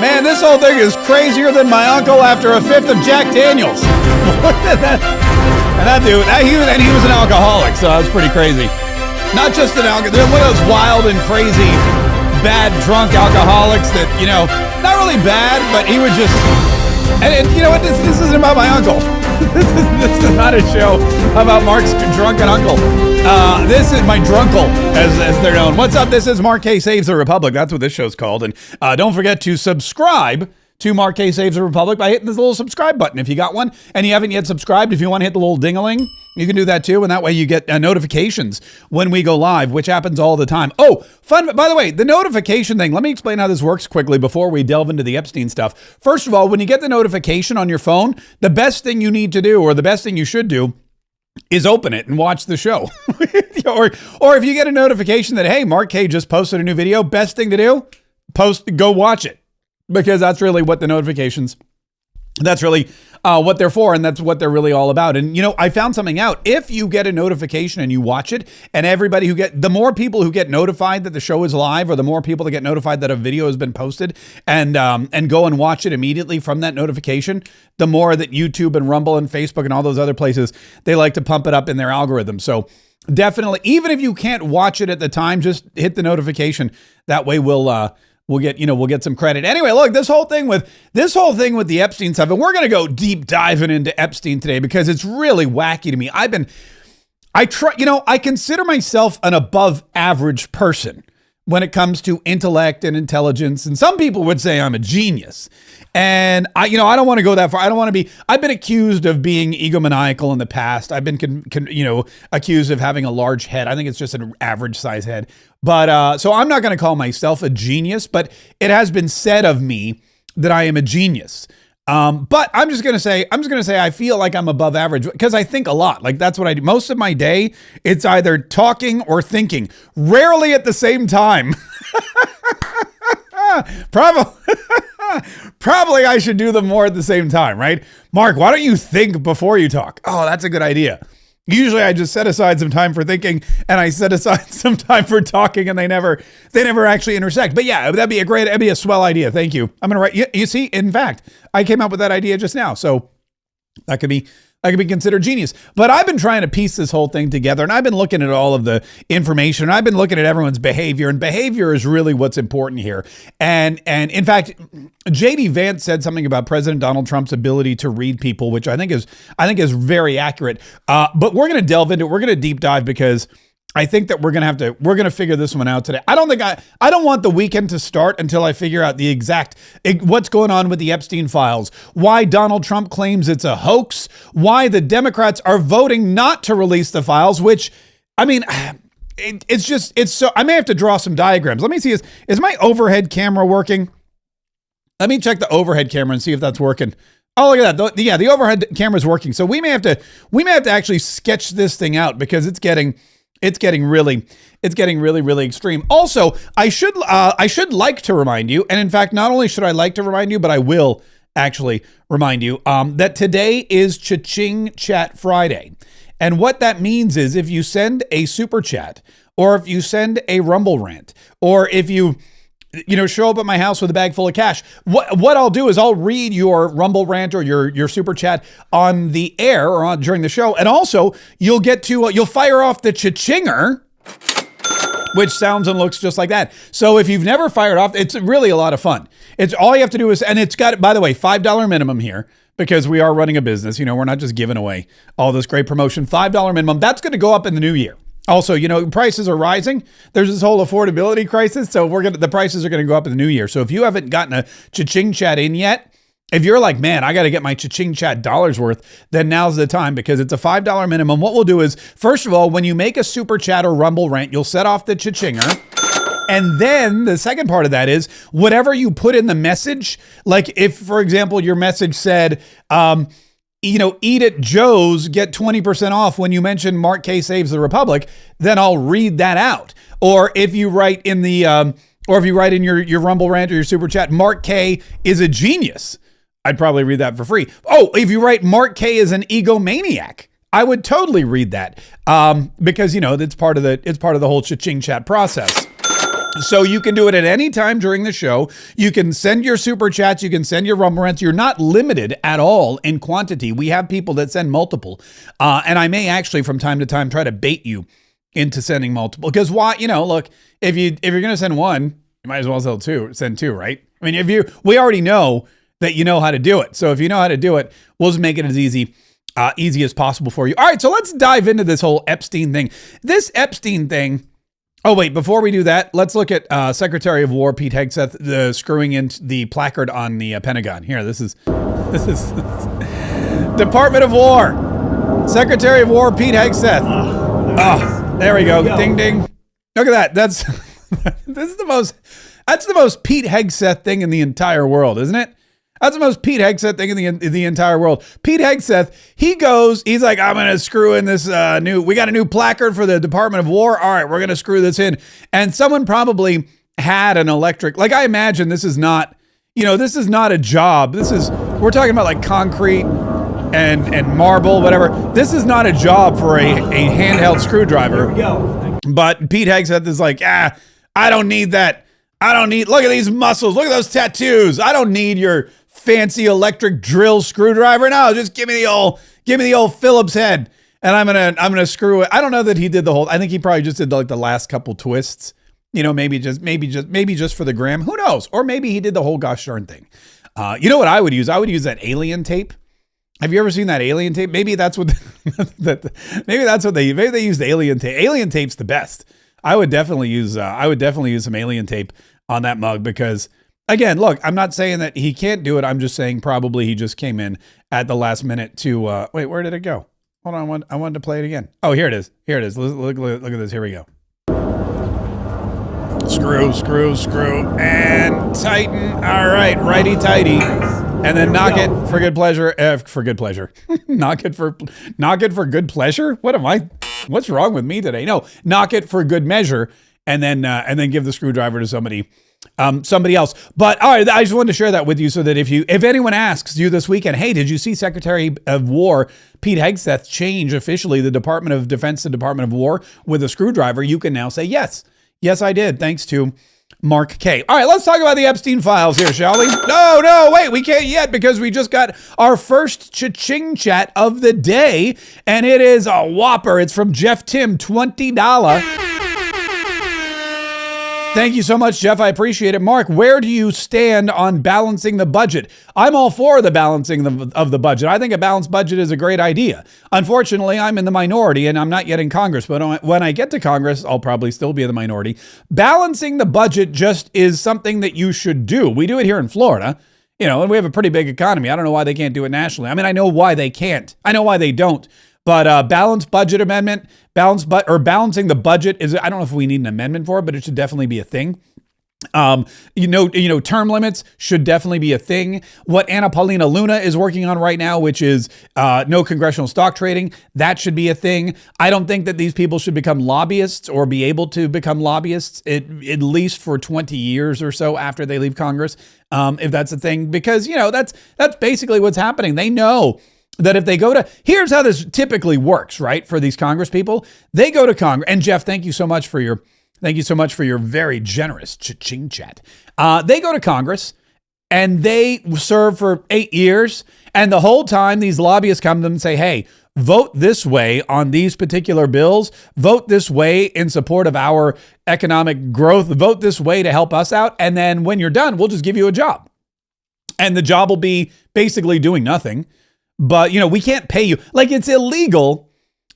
Man, this whole thing is crazier than my uncle after a fifth of Jack Daniels. And that dude, he was an alcoholic, so that was pretty crazy. Not just an alcoholic, one of those wild and crazy, bad drunk alcoholics that, not really bad, but he would just, and you know what, this isn't about my uncle. This is not a show about Mark's drunken uncle. This is my drunkle, as they're known. What's up? This is Mark K. Saves the Republic. That's what this show's called. And don't forget to subscribe to Mark K. Saves the Republic by hitting this little subscribe button if you got one. And you haven't yet subscribed, if you want to hit the little ding-a-ling, you can do that too. And that way you get notifications when we go live, which happens all the time. Oh, fun. By the way, the notification thing, let me explain how this works quickly before we delve into the Epstein stuff. First of all, when you get the notification on your phone, the best thing you need to do, or the best thing you should do, is open it and watch the show. or if you get a notification that, hey, Mark K just posted a new video, best thing to do, go watch it. Because that's really what the notifications, that's really what they're for, and that's what they're really all about. And, I found something out. If you get a notification and you watch it, and the more people who get notified that the show is live, or the more people that get notified that a video has been posted and go and watch it immediately from that notification, the more that YouTube and Rumble and Facebook and all those other places, they like to pump it up in their algorithm. So definitely, even if you can't watch it at the time, just hit the notification. That way we'll get some credit. Anyway, look, this whole thing with the Epstein stuff, and we're going to go deep diving into Epstein today because it's really wacky to me. I consider myself an above average person when it comes to intellect and intelligence. And some people would say I'm a genius. And I don't want to go that far. I've been accused of being egomaniacal in the past. I've been, accused of having a large head. I think it's just an average size head. But, so I'm not going to call myself a genius, but it has been said of me that I am a genius. But I'm just going to say I feel like I'm above average because I think a lot. Like that's what I do. Most of my day, it's either talking or thinking, rarely at the same time. Probably I should do them more at the same time, right? Mark, why don't you think before you talk? Oh, that's a good idea. Usually I just set aside some time for thinking and I set aside some time for talking and they never actually intersect. But yeah, that'd be a swell idea. Thank you. I'm going to write, you see, in fact, I came up with that idea just now. So that could be considered genius. But I've been trying to piece this whole thing together, and I've been looking at all of the information, and I've been looking at everyone's behavior, and behavior is really what's important here. And in fact, JD Vance said something about President Donald Trump's ability to read people, which I think is very accurate. But we're going to delve into it. We're going to deep dive because I think that we're going to figure this one out today. I don't want the weekend to start until I figure out the exact, what's going on with the Epstein Files, why Donald Trump claims it's a hoax, why the Democrats are voting not to release the files, which, I mean, it's so, I may have to draw some diagrams. Let me see, is my overhead camera working? Let me check the overhead camera and see if that's working. Oh, look at that. The overhead camera is working. So we may have to actually sketch this thing out because it's getting really extreme. Also, I should like to remind you, and in fact, not only should I like to remind you, but I will actually remind you that today is Cha-Ching Chat Friday. And what that means is if you send a super chat, or if you send a Rumble rant, or if you show up at my house with a bag full of cash, what I'll do is I'll read your Rumble rant or your super chat on the air or during the show. And also you'll fire off the cha-chinger, which sounds and looks just like that. So if you've never fired off, it's really a lot of fun. It's all you have to do is, and it's got, by the way, $5 minimum here because we are running a business. We're not just giving away all this great promotion. $5 minimum. That's going to go up in the new year. Also, prices are rising. There's this whole affordability crisis. So the prices are going to go up in the new year. So if you haven't gotten a Cha-Ching Chat in yet, if you're like, man, I got to get my Cha-Ching Chat dollars worth, then now's the time because it's a $5 minimum. What we'll do is, first of all, when you make a super chat or Rumble rant, you'll set off the Cha-Chinger. And then the second part of that is whatever you put in the message, like if, for example, your message said, eat at Joe's, get 20% off when you mention Mark K Saves the Republic, then I'll read that out. Or if you write in your Rumble rant or your super chat, Mark K is a genius, I'd probably read that for free. Oh, if you write Mark K is an egomaniac, I would totally read that because it's part of the whole Cha-Ching Chat process. So you can do it at any time during the show. You can send your super chats. You can send your rumble rants. You're not limited at all in quantity. We have people that send multiple. And I may actually from time to time try to bait you into sending multiple. Because why, look, if you're going to send one, you might as well send two, right? I mean, we already know that you know how to do it. So if you know how to do it, we'll just make it as easy as possible for you. All right, so let's dive into this whole Epstein thing. This Epstein thing. Oh, wait, before we do that, let's look at Secretary of War Pete Hegseth screwing in the placard on the Pentagon. Here, this is Department of War. Secretary of War Pete Hegseth. Oh, there we go. Ding, ding. Look at that. That's the most Pete Hegseth thing in the entire world, isn't it? That's the most Pete Hegseth thing in the entire world. Pete Hegseth, he's like, I'm going to screw in this we got a new placard for the Department of War. All right, we're going to screw this in. And someone probably had an electric, like I imagine this is not a job. We're talking about like concrete and marble, whatever. This is not a job for a handheld screwdriver. Here we go. But Pete Hegseth is like, I don't need that. Look at these muscles. Look at those tattoos. I don't need your fancy electric drill screwdriver. No, just give me the old Phillips head, and I'm gonna screw it. I don't know that he did the whole. I think he probably just did like the last couple twists. Maybe just for the gram. Who knows? Or maybe he did the whole gosh darn thing. You know what I would use? I would use that alien tape. Have you ever seen that alien tape? Maybe that's what maybe they used alien tape. Alien tape's the best. I would definitely use some alien tape on that mug because, again, look, I'm not saying that he can't do it. I'm just saying probably he just came in at the last minute to, wait, where did it go? Hold on, I wanted to play it again. Oh, here it is. Look at this. Here we go. Screw, and tighten. All right, righty tighty. And then knock it for good pleasure. Knock it for good pleasure. What's wrong with me today? No, knock it for good measure. And then give the screwdriver to somebody else. But all right, I just wanted to share that with you so that if anyone asks you this weekend, hey, did you see Secretary of War Pete Hegseth change officially the Department of Defense to Department of War with a screwdriver? You can now say yes. Yes, I did. Thanks to Mark K. All right, let's talk about the Epstein Files here, shall we? No, wait, we can't yet because we just got our first cha-ching chat of the day, and it is a whopper. It's from Jeff Tim, $20. Thank you so much, Jeff. I appreciate it. Mark, where do you stand on balancing the budget? I'm all for the balancing of the budget. I think a balanced budget is a great idea. Unfortunately, I'm in the minority and I'm not yet in Congress, but when I get to Congress, I'll probably still be in the minority. Balancing the budget just is something that you should do. We do it here in Florida, and we have a pretty big economy. I don't know why they can't do it nationally. I mean, I know why they can't. I know why they don't. But balanced budget amendment, balancing the budget is, I don't know if we need an amendment for it, but it should definitely be a thing. Term limits should definitely be a thing. What Anna Paulina Luna is working on right now, which is no congressional stock trading, that should be a thing. I don't think that these people should become lobbyists or be able to become lobbyists at least for 20 years or so after they leave Congress, if that's a thing, because that's basically what's happening. They know that if they go to, here's how this typically works, right? For these Congress people, they go to Congress. And Jeff, thank you so much for your very generous cha-ching chat. They go to Congress and they serve for 8 years. And the whole time these lobbyists come to them and say, hey, vote this way on these particular bills, vote this way in support of our economic growth, vote this way to help us out. And then when you're done, we'll just give you a job. And the job will be basically doing nothing. But, we can't pay you. Like, it's illegal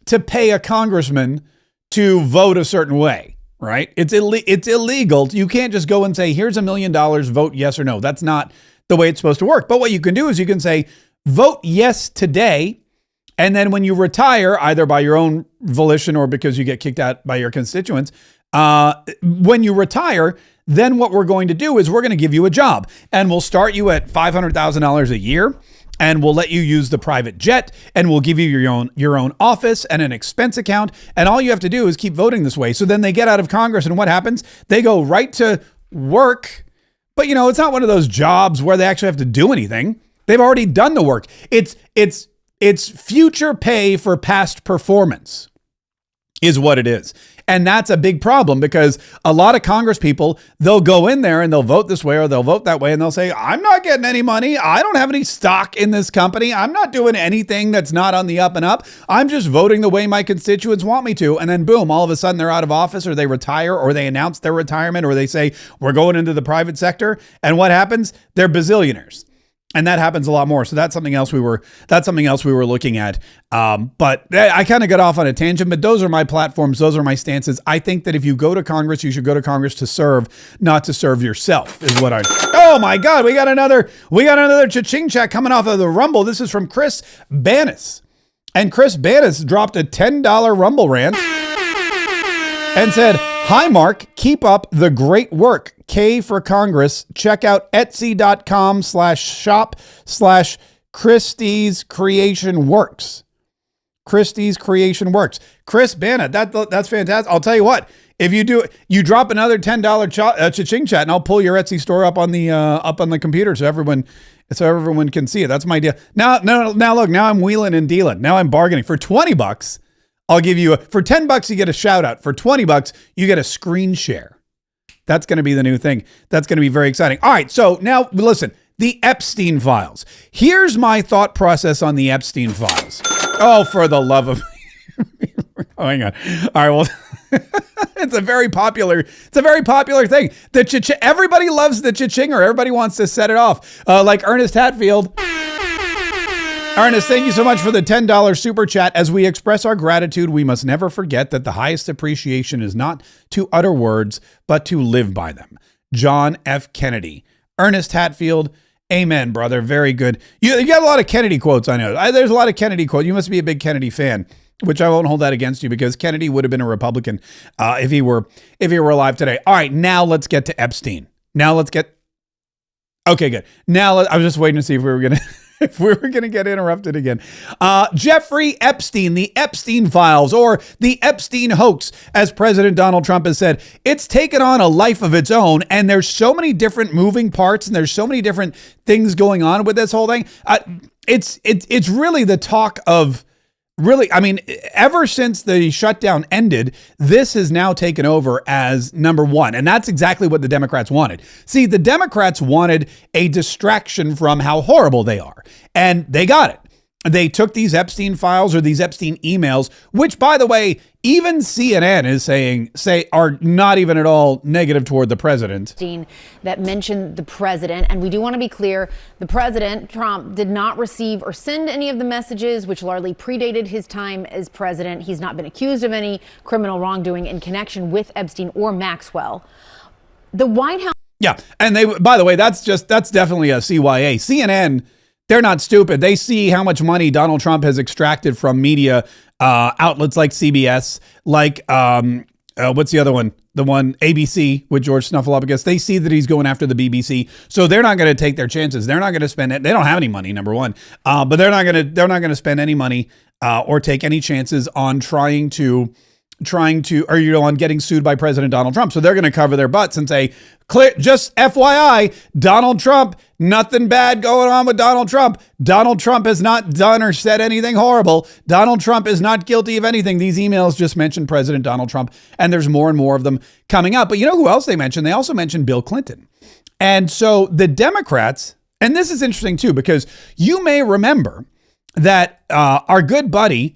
to pay a congressman to vote a certain way, right? It's illegal. You can't just go and say, here's $1 million, vote yes or no. That's not the way it's supposed to work. But what you can do is you can say, vote yes today. And then when you retire, either by your own volition or because you get kicked out by your constituents, when you retire, then what we're going to do is we're going to give you a job. And we'll start you at $500,000 a year. And we'll let you use the private jet, and we'll give you your own office and an expense account. And all you have to do is keep voting this way. So then they get out of Congress, and what happens? They go right to work. But it's not one of those jobs where they actually have to do anything. They've already done the work. It's future pay for past performance is what it is. And that's a big problem because a lot of Congress people, they'll go in there and they'll vote this way or they'll vote that way. And they'll say, I'm not getting any money. I don't have any stock in this company. I'm not doing anything that's not on the up and up. I'm just voting the way my constituents want me to. And then boom, all of a sudden they're out of office or they retire or they announce their retirement or they say, we're going into the private sector. And what happens? They're bazillionaires. And that happens a lot more. So that's something else we were looking at. But I kind of got off on a tangent, but those are my platforms. Those are my stances. I think that if you go to Congress, you should go to Congress to serve, not to serve yourself is what oh my God, we got another cha-ching chat coming off of the Rumble. This is from Chris Banis. And Chris Banis dropped a $10 Rumble rant and said, hi, Mark, keep up the great work. K for Congress. Check out etsy.com/shop/Christie's Creation Works. Christie's Creation Works. Chris Banna, that's fantastic. I'll tell you what, if you drop another $10 cha-ching chat and I'll pull your Etsy store up on the computer so everyone can see it. That's my deal. Now look, now I'm wheeling and dealing. Now I'm bargaining. For $20, I'll give you for $10 you get a shout out. For $20 you get a screen share. That's going to be the new thing. That's going to be very exciting. All right, so now listen, the Epstein Files. Here's my thought process on the Epstein Files. Oh, for the love of oh, hang on. All right, well, it's a very popular thing. Everybody loves the cha-chinger. Everybody wants to set it off. Like Ernest Hatfield. Ernest, thank you so much for the $10 super chat. As we express our gratitude, we must never forget that the highest appreciation is not to utter words, but to live by them. John F. Kennedy. Ernest Hatfield. Amen, brother. Very good. You got a lot of Kennedy quotes, I know. There's a lot of Kennedy quotes. You must be a big Kennedy fan, which I won't hold that against you because Kennedy would have been a Republican if he were alive today. All right, now let's get to Epstein. Okay, good. Now I was just waiting to see if we were going to get interrupted again. Jeffrey Epstein, the Epstein Files, or the Epstein hoax, as President Donald Trump has said, it's taken on a life of its own, and there's so many different moving parts, and there's so many different things going on with this whole thing. It's really the talk of. Really, I mean, ever since the shutdown ended, this has now taken over as number one. And that's exactly what the Democrats wanted. See, the Democrats wanted a distraction from how horrible they are. And they got it. They took these Epstein files or these Epstein emails, which, by the way, even CNN is are not even at all negative toward the president. That mentioned the president. And we do want to be clear, the president, Trump, did not receive or send any of the messages, which largely predated his time as president. He's not been accused of any criminal wrongdoing in connection with Epstein or Maxwell. The White House. Yeah. And by the way, that's definitely a CYA. CNN. They're not stupid. They see how much money Donald Trump has extracted from media outlets like CBS, like what's the other one? The one ABC with George Snuffleupagus. They see that he's going after the BBC, so they're not going to take their chances. They're not going to spend it. They don't have any money, number one, but they're not going to spend any money or take any chances on trying to on getting sued by President Donald Trump. So they're going to cover their butts and say, clear, just FYI, Donald Trump, nothing bad going on with Donald Trump. Donald Trump has not done or said anything horrible. Donald Trump is not guilty of anything. These emails just mentioned President Donald Trump, and there's more and more of them coming up. But you know who else they mentioned? They also mentioned Bill Clinton. And so the Democrats, and this is interesting too, because you may remember that our good buddy,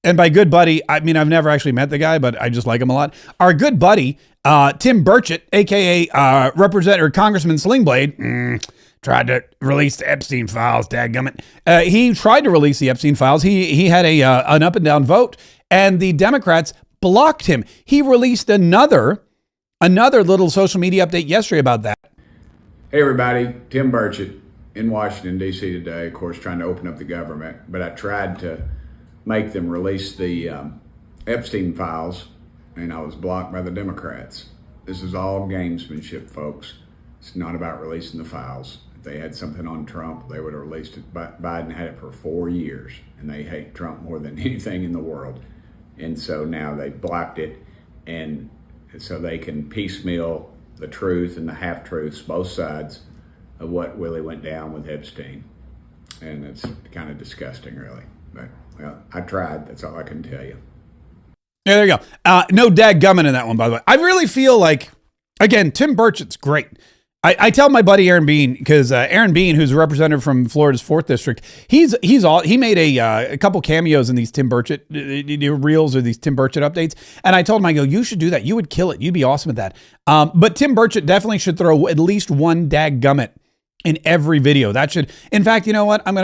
and by good buddy, I mean, I've never actually met the guy, but I just like him a lot. Our good buddy, Tim Burchett, a.k.a. Representative Congressman Slingblade, tried to release the Epstein Files, dadgummit. He tried to release the Epstein Files. He had an up and down vote, and the Democrats blocked him. He released another little social media update yesterday about that. Hey, everybody. Tim Burchett in Washington, D.C. today, of course, trying to open up the government, but I tried to make them release the Epstein Files, and I was blocked by the Democrats. This is all gamesmanship, folks. It's not about releasing the files. If they had something on Trump, they would have released it. Biden had it for 4 years, and they hate Trump more than anything in the world. And so now they blocked it, and so they can piecemeal the truth and the half-truths, both sides, of what really went down with Epstein. And it's kind of disgusting, really. But, well, I tried. That's all I can tell you. Yeah, there you go. No dadgummit in that one, by the way. I really feel like, again, Tim Burchett's great. I tell my buddy Aaron Bean, because Aaron Bean, who's a representative from Florida's 4th District, he made a couple cameos in these Tim Burchett reels or these Tim Burchett updates. And I told him, I go, you should do that. You would kill it. You'd be awesome at that. But Tim Burchett definitely should throw at least one dadgummit in every video. That should, in fact, you know what? I'm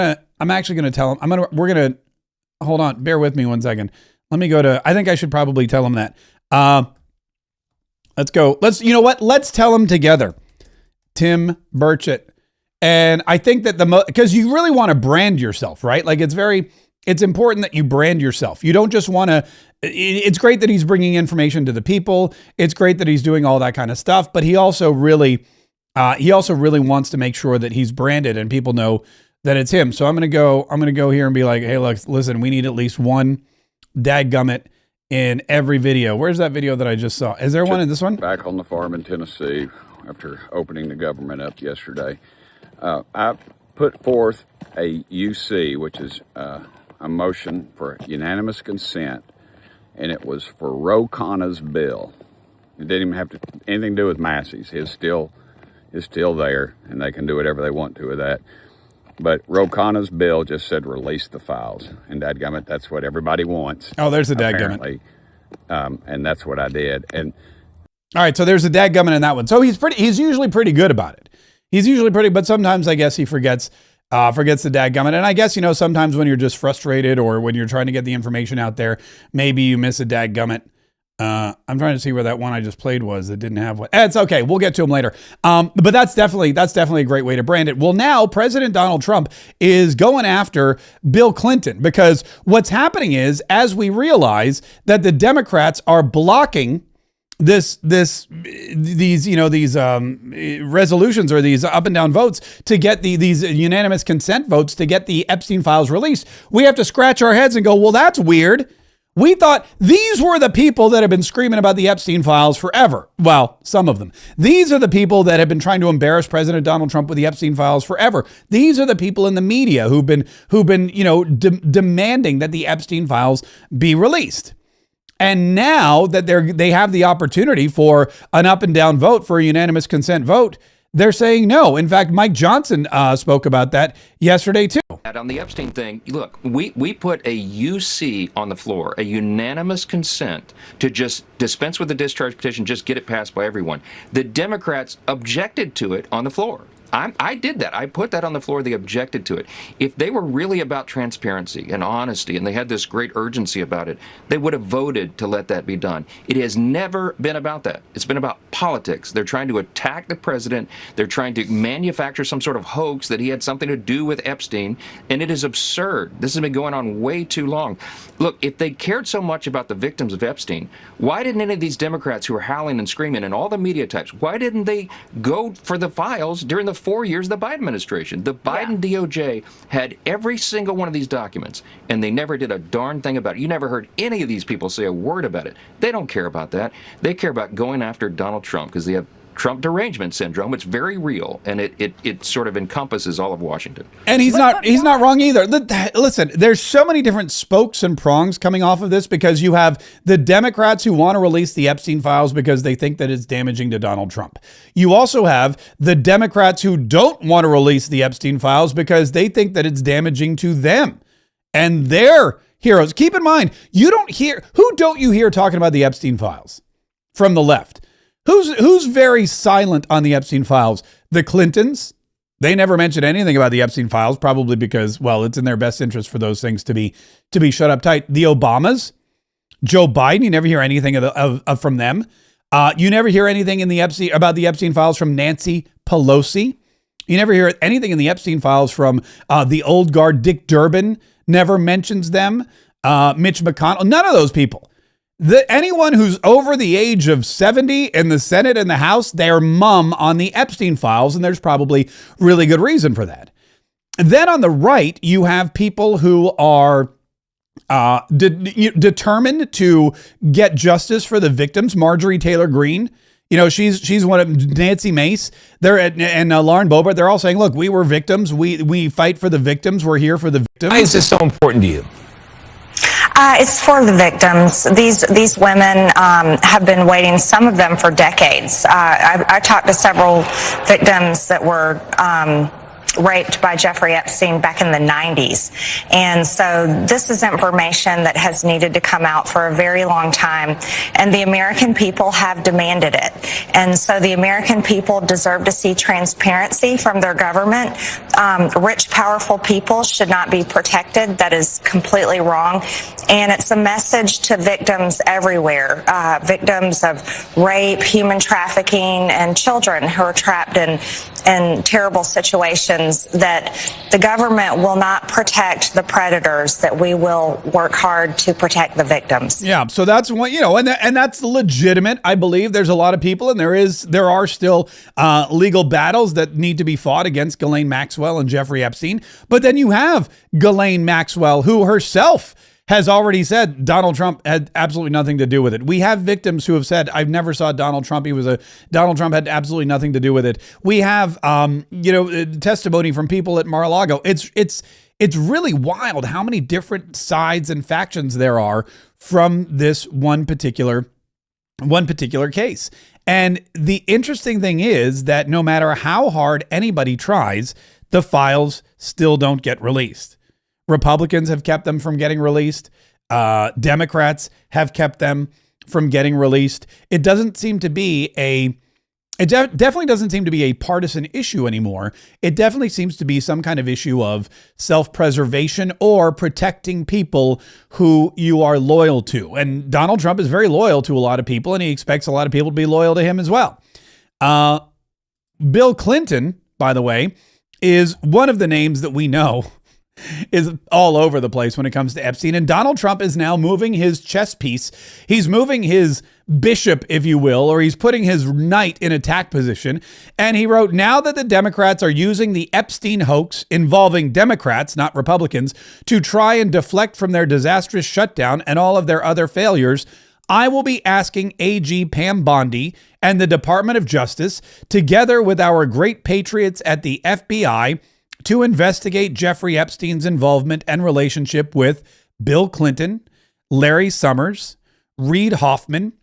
actually going to tell him, hold on, bear with me one second. Let me go to, I think I should probably tell him that. Let's go. You know what? Let's tell him together. Tim Burchett. And I think that because you really want to brand yourself, right? Like it's important that you brand yourself. You don't just want to, it's great that he's bringing information to the people. It's great that he's doing all that kind of stuff, but he also really wants to make sure that he's branded and people know that it's him. So I'm going to go here and be like, hey, look, listen, we need at least one dadgummit in every video. Where's that video that I just saw? Is there one in this one? Back on the farm in Tennessee after opening the government up yesterday. I put forth a UC, which is a motion for unanimous consent, and it was for Ro Khanna's bill. It didn't even have anything to do with Massey's. His still there, and they can do whatever they want to with that. But Ro Khanna's bill just said release the files, and dadgummit, that's what everybody wants. Oh, there's the dadgummit. And that's what I did. And all right, so there's a dadgummit in that one. So he's usually pretty good about it. But sometimes I guess he forgets the dadgummit. And I guess, sometimes when you're just frustrated or when you're trying to get the information out there, maybe you miss a dadgummit. I'm trying to see where that one I just played was that didn't have one. It's okay. We'll get to him later. But that's definitely a great way to brand it. Well, now President Donald Trump is going after Bill Clinton because what's happening is, as we realize that the Democrats are blocking these resolutions or these up and down votes to get these unanimous consent votes to get the Epstein Files released, we have to scratch our heads and go, well, that's weird. We thought these were the people that have been screaming about the Epstein Files forever. Well, some of them. These are the people that have been trying to embarrass President Donald Trump with the Epstein Files forever. These are the people in the media who've been demanding that the Epstein Files be released. And now that they have the opportunity for an up and down vote, for a unanimous consent vote, they're saying no. In fact, Mike Johnson spoke about that yesterday too. On the Epstein thing, look, we put a UC on the floor, a unanimous consent to just dispense with the discharge petition, just get it passed by everyone. The Democrats objected to it on the floor. I did that. I put that on the floor. They objected to it. If they were really about transparency and honesty and they had this great urgency about it, they would have voted to let that be done. It has never been about that. It's been about politics. They're trying to attack the president. They're trying to manufacture some sort of hoax that he had something to do with Epstein, and it is absurd. This has been going on way too long. Look, if they cared so much about the victims of Epstein, why didn't any of these Democrats who are howling and screaming and all the media types, why didn't they go for the files during the 4 years of the Biden administration? The Biden DOJ had every single one of these documents, and they never did a darn thing about it. You never heard any of these people say a word about it. They don't care about that. They care about going after Donald Trump because they have Trump derangement syndrome. It's very real, and it sort of encompasses all of Washington. And he's not wrong either. Listen, there's so many different spokes and prongs coming off of this because you have the Democrats who want to release the Epstein Files because they think that it's damaging to Donald Trump. You also have the Democrats who don't want to release the Epstein Files because they think that it's damaging to them and their heroes. Keep in mind, who don't you hear talking about the Epstein Files from the left? Who's very silent on the Epstein Files? The Clintons. They never mention anything about the Epstein Files, probably because, well, it's in their best interest for those things to be shut up tight. The Obamas, Joe Biden, you never hear anything from them. You never hear anything about the Epstein Files from Nancy Pelosi. You never hear anything in the Epstein Files from the old guard. Dick Durbin never mentions them. Mitch McConnell, none of those people. Anyone who's over the age of 70 in the Senate and the House, they're mum on the Epstein Files, and there's probably really good reason for that. Then on the right, you have people who are determined to get justice for the victims. Marjorie Taylor Greene, she's one of Nancy Mace. And Lauren Boebert. They're all saying, "Look, we were victims. We fight for the victims. We're here for the victims." Why is this so important to you? It's for the victims. These women have been waiting, some of them for decades. I talked to several victims that were raped by Jeffrey Epstein back in the 90s. And so this is information that has needed to come out for a very long time. And the American people have demanded it. And so the American people deserve to see transparency from their government. Rich, powerful people should not be protected. That is completely wrong. And it's a message to victims everywhere, victims of rape, human trafficking, and children who are trapped in terrible situations, that the government will not protect the predators, that we will work hard to protect the victims. Yeah, so that's one, and that's legitimate. I believe there's a lot of people, and there are still legal battles that need to be fought against Ghislaine Maxwell and Jeffrey Epstein. But then you have Ghislaine Maxwell, who herself has already said Donald Trump had absolutely nothing to do with it. We have victims who have said, I've never saw Donald Trump. Donald Trump had absolutely nothing to do with it. We have, testimony from people at Mar-a-Lago. It's really wild how many different sides and factions there are from this one particular case. And the interesting thing is that no matter how hard anybody tries, the files still don't get released. Republicans have kept them from getting released. Democrats have kept them from getting released. It doesn't seem to be definitely doesn't seem to be a partisan issue anymore. It definitely seems to be some kind of issue of self-preservation or protecting people who you are loyal to. And Donald Trump is very loyal to a lot of people, and he expects a lot of people to be loyal to him as well. Bill Clinton, by the way, is one of the names that we know is all over the place when it comes to Epstein. And Donald Trump is now moving his chess piece. He's moving his bishop, if you will, or he's putting his knight in attack position. And he wrote, now that the Democrats are using the Epstein hoax involving Democrats, not Republicans, to try and deflect from their disastrous shutdown and all of their other failures, I will be asking AG Pam Bondi and the Department of Justice, together with our great patriots at the FBI, to investigate Jeffrey Epstein's involvement and relationship with Bill Clinton, Larry Summers, Reid Hoffman,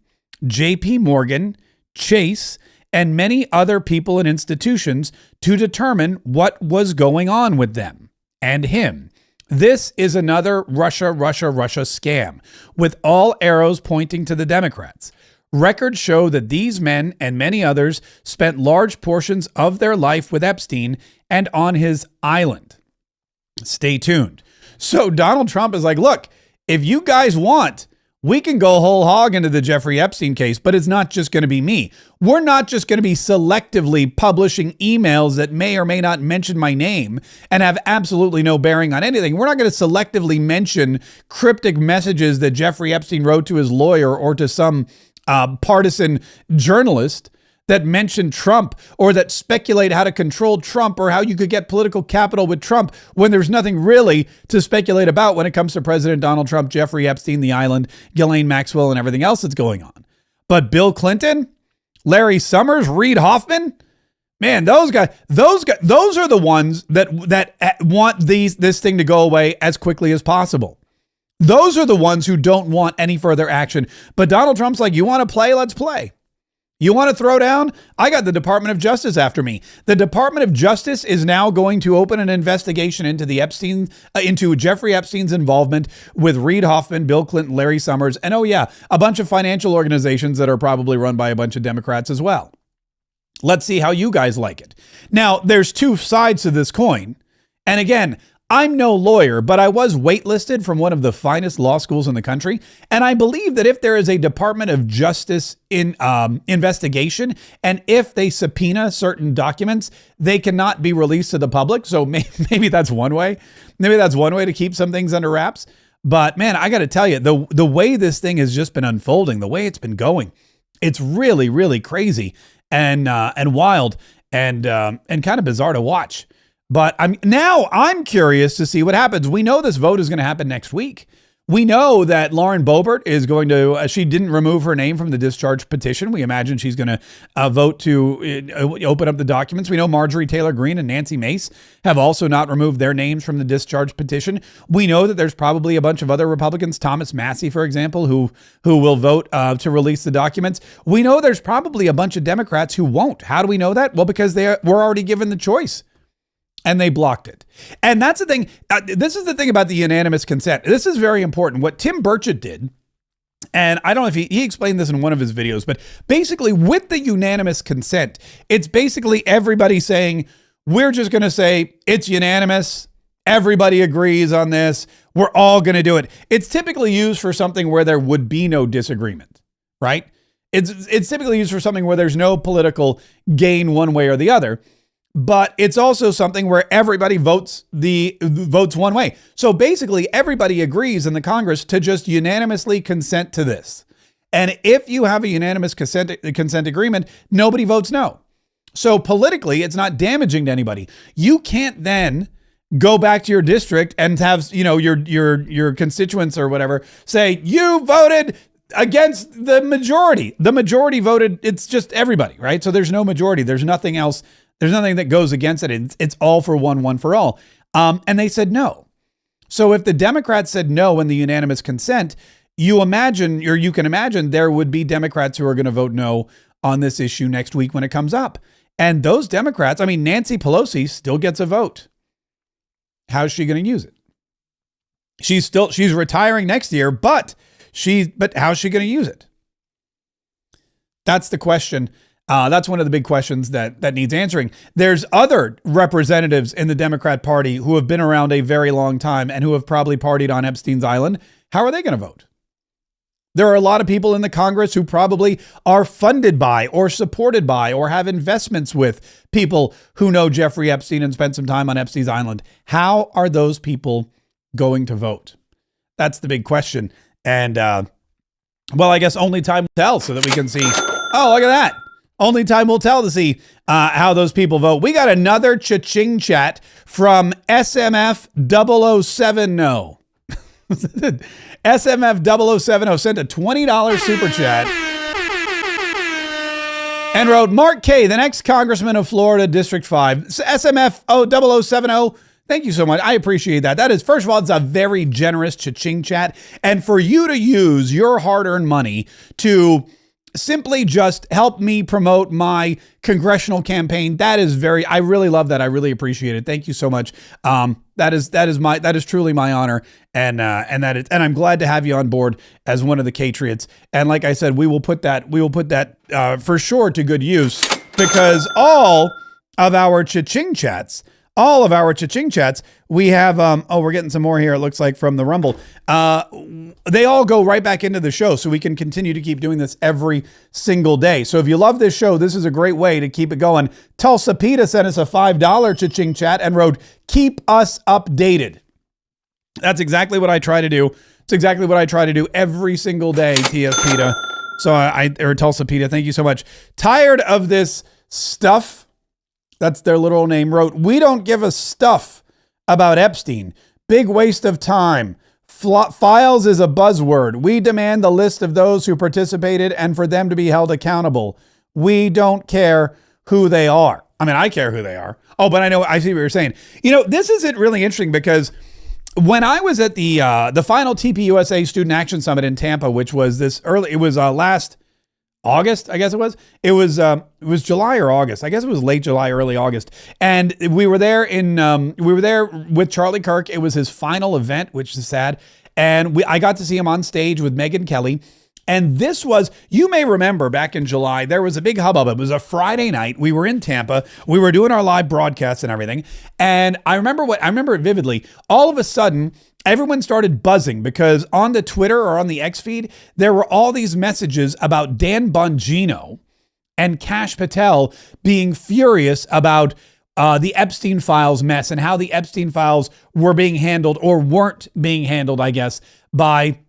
JP Morgan, Chase, and many other people and institutions to determine what was going on with them and him. This is another Russia scam, with all arrows pointing to the Democrats. Records show that these men and many others spent large portions of their life with Epstein and on his island. Stay tuned. So Donald Trump is like, look, if you guys want, we can go whole hog into the Jeffrey Epstein case, but it's not just going to be me. We're not just going to be selectively publishing emails that may or may not mention my name and have absolutely no bearing on anything. We're not going to selectively mention cryptic messages that Jeffrey Epstein wrote to his lawyer or to some partisan journalist that mention Trump or that speculate how to control Trump or how you could get political capital with Trump, when there's nothing really to speculate about when it comes to President Donald Trump, Jeffrey Epstein, the island, Ghislaine Maxwell, and everything else that's going on. But Bill Clinton, Larry Summers, Reid Hoffman, man, those are the ones that want this thing to go away as quickly as possible. Those are the ones who don't want any further action. But Donald Trump's like, you want to play? Let's play. You want to throw down? I got the Department of Justice after me. The Department of Justice is now going to open an investigation into into Jeffrey Epstein's involvement with Reid Hoffman, Bill Clinton, Larry Summers, and a bunch of financial organizations that are probably run by a bunch of Democrats as well. Let's see how you guys like it. Now, there's two sides to this coin. And again, I'm no lawyer, but I was waitlisted from one of the finest law schools in the country. And I believe that if there is a Department of Justice investigation, and if they subpoena certain documents, they cannot be released to the public. So maybe that's one way. Maybe that's one way to keep some things under wraps. But man, I got to tell you, the way this thing has just been unfolding, the way it's been going, it's really, really crazy and wild and kind of bizarre to watch. But I'm curious to see what happens. We know this vote is going to happen next week. We know that Lauren Boebert is going to, she didn't remove her name from the discharge petition. We imagine she's going to vote to open up the documents. We know Marjorie Taylor Greene and Nancy Mace have also not removed their names from the discharge petition. We know that there's probably a bunch of other Republicans, Thomas Massey, for example, who will vote to release the documents. We know there's probably a bunch of Democrats who won't. How do we know that? Well, because they were already given the choice. And they blocked it. And that's the thing. This is the thing about the unanimous consent. This is very important. What Tim Burchett did, and I don't know if he explained this in one of his videos, but basically with the unanimous consent, it's basically everybody saying, we're just going to say it's unanimous. Everybody agrees on this. We're all going to do it. It's typically used for something where there would be no disagreement, right? It's typically used for something where there's no political gain one way or the other. But it's also something where everybody votes one way. So basically, everybody agrees in the Congress to just unanimously consent to this. And if you have a unanimous consent agreement, nobody votes no. So politically, it's not damaging to anybody. You can't then go back to your district and have, your constituents or whatever say, you voted against the majority. The majority voted. It's just everybody, right? So there's no majority. There's nothing else. There's nothing that goes against it. It's all for one for all. And they said no. So if the Democrats said no in the unanimous consent, you can imagine there would be Democrats who are going to vote no on this issue next week when it comes up. And those Democrats, Nancy Pelosi still gets a vote. How's she going to use it? She's retiring next year, but how's she going to use it? That's the question. That's one of the big questions that needs answering. There's other representatives in the Democrat Party who have been around a very long time and who have probably partied on Epstein's Island. How are they going to vote? There are a lot of people in the Congress who probably are funded by or supported by or have investments with people who know Jeffrey Epstein and spent some time on Epstein's Island. How are those people going to vote? That's the big question. And, I guess only time will tell so that we can see. Oh, look at that. Only time will tell to see how those people vote. We got another cha-ching chat from SMF 007. SMF 070 sent a $20 super chat and wrote, Mark K., the next congressman of Florida, District 5. SMF 070, thank you so much. I appreciate that. That is, first of all, it's a very generous cha-ching chat. And for you to use your hard-earned money to simply just help me promote my congressional campaign. I really love that. I really appreciate it. Thank you so much. That is truly my honor. And I'm glad to have you on board as one of the Catriots. And like I said, we will put that for sure to good use, because all of our cha-ching chats, we have, we're getting some more here, it looks like, from the Rumble. They all go right back into the show, so we can continue to keep doing this every single day. So if you love this show, this is a great way to keep it going. Tulsa Peta sent us a $5 cha-ching chat and wrote, keep us updated. That's exactly what I try to do. It's exactly what I try to do every single day, TS Peta. Or Tulsa Peta, thank you so much. Tired of this stuff. That's their literal name. Wrote, we don't give a stuff about Epstein. Big waste of time. Files is a buzzword. We demand the list of those who participated and for them to be held accountable. We don't care who they are. I care who they are. Oh, but I see what you're saying. This isn't really interesting, because when I was at the final TPUSA Student Action Summit in Tampa, which was last August, I guess it was. It was July or August. I guess it was late July, early August. And we were there with Charlie Kirk. It was his final event, which is sad. And I got to see him on stage with Megyn Kelly. And this was, you may remember back in July, there was a big hubbub. It was a Friday night. We were in Tampa. We were doing our live broadcasts and everything. And I remember it vividly. All of a sudden, everyone started buzzing, because on the Twitter or on the X feed, there were all these messages about Dan Bongino and Kash Patel being furious about the Epstein Files mess and how the Epstein Files were being handled, or weren't being handled, I guess, by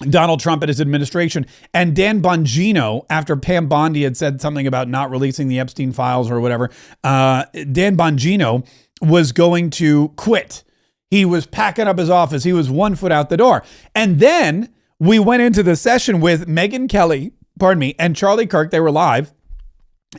Donald Trump and his administration. And Dan Bongino, after Pam Bondi had said something about not releasing the Epstein Files or whatever, Dan Bongino was going to quit. He was packing up his office. He was 1 foot out the door. And then we went into the session with Megyn Kelly, and Charlie Kirk. They were live.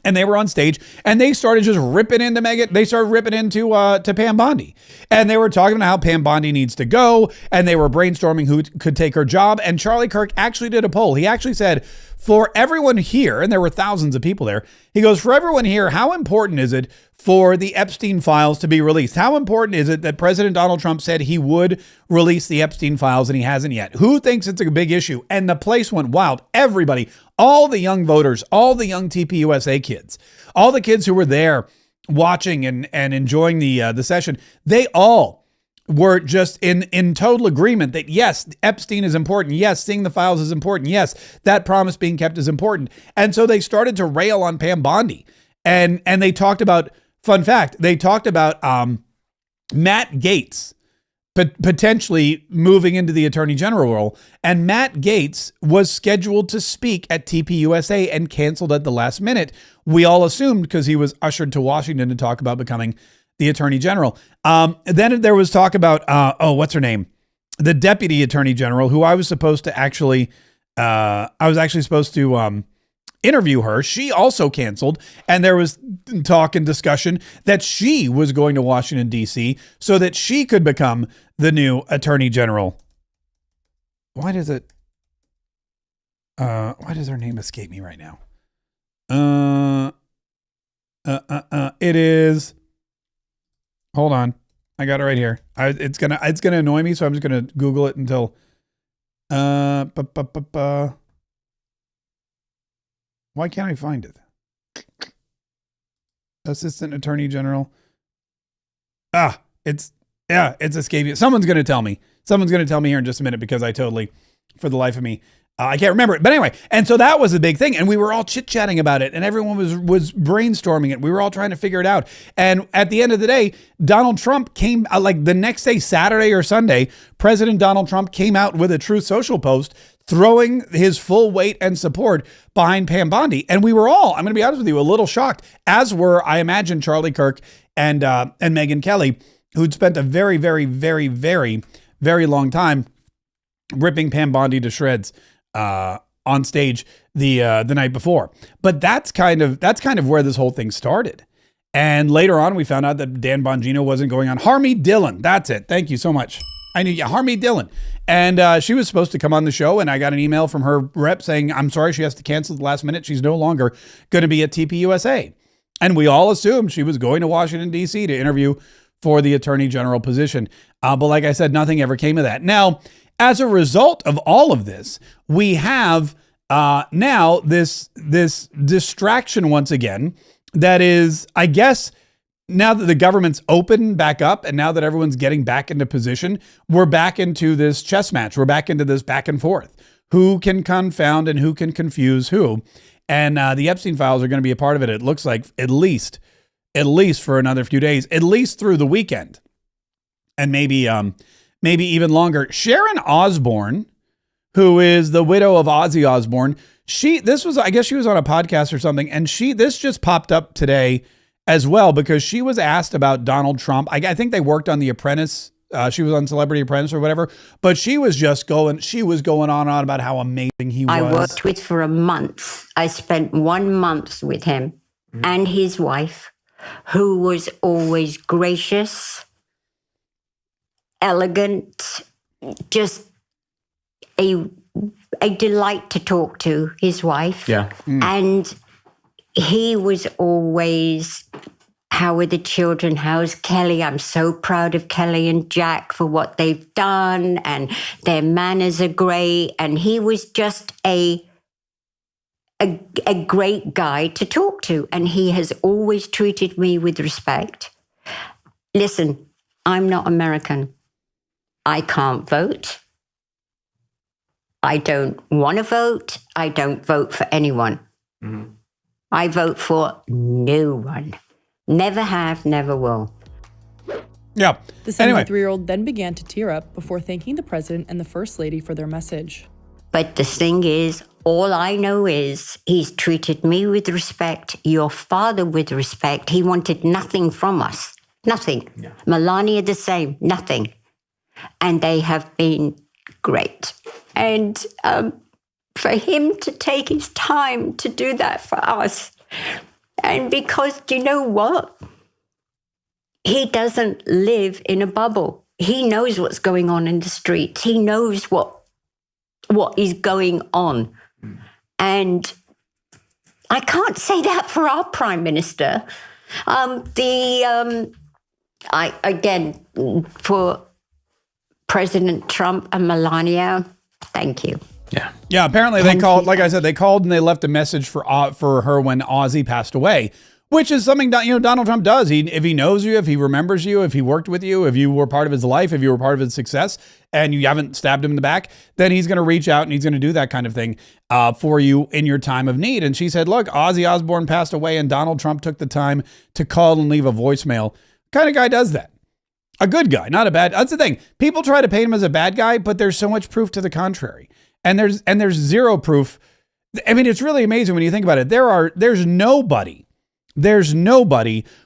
And they were on stage, and they started just ripping into Megyn. They started ripping into to Pam Bondi, and they were talking about how Pam Bondi needs to go, and they were brainstorming who could take her job. And Charlie Kirk actually did a poll. He actually said, for everyone here, and there were thousands of people there, he goes, for everyone here, how important is it for the Epstein Files to be released? How important is it that President Donald Trump said he would release the Epstein Files and he hasn't yet? Who thinks it's a big issue? And the place went wild. Everybody, all the young voters, all the young TPUSA kids, all the kids who were there watching and enjoying the session, they all were just in total agreement that yes, Epstein is important. Yes, seeing the files is important. Yes, that promise being kept is important. And so they started to rail on Pam Bondi, and they talked about, fun fact, they talked about Matt Gaetz potentially moving into the Attorney General role. And Matt Gaetz was scheduled to speak at TPUSA and canceled at the last minute. We all assumed because he was ushered to Washington to talk about becoming the Attorney General. Then there was talk about, what's her name? The Deputy Attorney General, who I was supposed to actually, interview her. She also canceled. And there was talk and discussion that she was going to Washington, D.C. so that she could become the new Attorney General. Why does her name escape me right now? It is, hold on. I got it right here. It's gonna annoy me, so I'm just gonna Google it until why can't I find it? Assistant Attorney General. It's escaping. Someone's going to tell me. Someone's going to tell me here in just a minute because I totally, for the life of me, I can't remember it. But anyway, and so that was a big thing. And we were all chit-chatting about it. And everyone was brainstorming it. We were all trying to figure it out. And at the end of the day, Donald Trump came, like the next day, Saturday or Sunday, President Donald Trump came out with a Truth Social post throwing his full weight and support behind Pam Bondi. And we were all, I'm going to be honest with you, a little shocked, as were, I imagine, Charlie Kirk and Megyn Kelly, who'd spent a very, very, very, very, very long time ripping Pam Bondi to shreds on stage the night before. But that's kind of where this whole thing started. And later on, we found out that Dan Bongino wasn't going on. Harmy Dillon, that's it. Thank you so much. I knew, Harmy Dillon. And she was supposed to come on the show, and I got an email from her rep saying, I'm sorry, she has to cancel at the last minute. She's no longer going to be at TPUSA. And we all assumed she was going to Washington, D.C. to interview for the Attorney General position. But like I said, nothing ever came of that. Now, as a result of all of this, we have now this distraction once again that is, I guess, now that the government's open back up and now that everyone's getting back into position, we're back into this chess match. We're back into this back and forth. Who can confound and who can confuse who? And the Epstein Files are going to be a part of it. It looks like at least for another few days, at least through the weekend, and maybe even longer. Sharon Osbourne, who is the widow of Ozzy Osbourne, I guess she was on a podcast or something, and this just popped up today as well, because she was asked about Donald Trump. I think they worked on The Apprentice. She was on Celebrity Apprentice or whatever, but she was going on about how amazing he was. I worked with for a month. I spent 1 month with him and his wife, who was always gracious, elegant, just a delight to talk to, his wife. Yeah. And he was always, how are the children? How's Kelly? I'm so proud of Kelly and Jack for what they've done, and their manners are great. And he was just a great guy to talk to. And he has always treated me with respect. Listen, I'm not American. I can't vote. I don't want to vote. I don't vote for anyone. Mm-hmm. I vote for no one. Never have, never will. Yeah. The 73-year-old then began to tear up before thanking the president and the first lady for their message. But the thing is, all I know is he's treated me with respect, your father with respect. He wanted nothing from us. Nothing. Yeah. Melania the same. Nothing. and they have been great. And for him to take his time to do that for us, and because, do you know what? He doesn't live in a bubble. He knows what's going on in the streets. He knows what is going on. And I can't say that for our prime minister. Again, for President Trump and Melania, thank you. Yeah. Apparently they called, like I said, they called and they left a message for her when Ozzy passed away, which is something that, Donald Trump does. If he knows you, if he remembers you, if he worked with you, if you were part of his life, if you were part of his success and you haven't stabbed him in the back, then he's going to reach out and he's going to do that kind of thing for you in your time of need. And she said, look, Ozzy Osbourne passed away and Donald Trump took the time to call and leave a voicemail. What kind of guy does that? A good guy, not a bad. That's the thing. People try to paint him as a bad guy, but there's so much proof to the contrary. And there's zero proof. I mean, it's really amazing when you think about it. There's nobody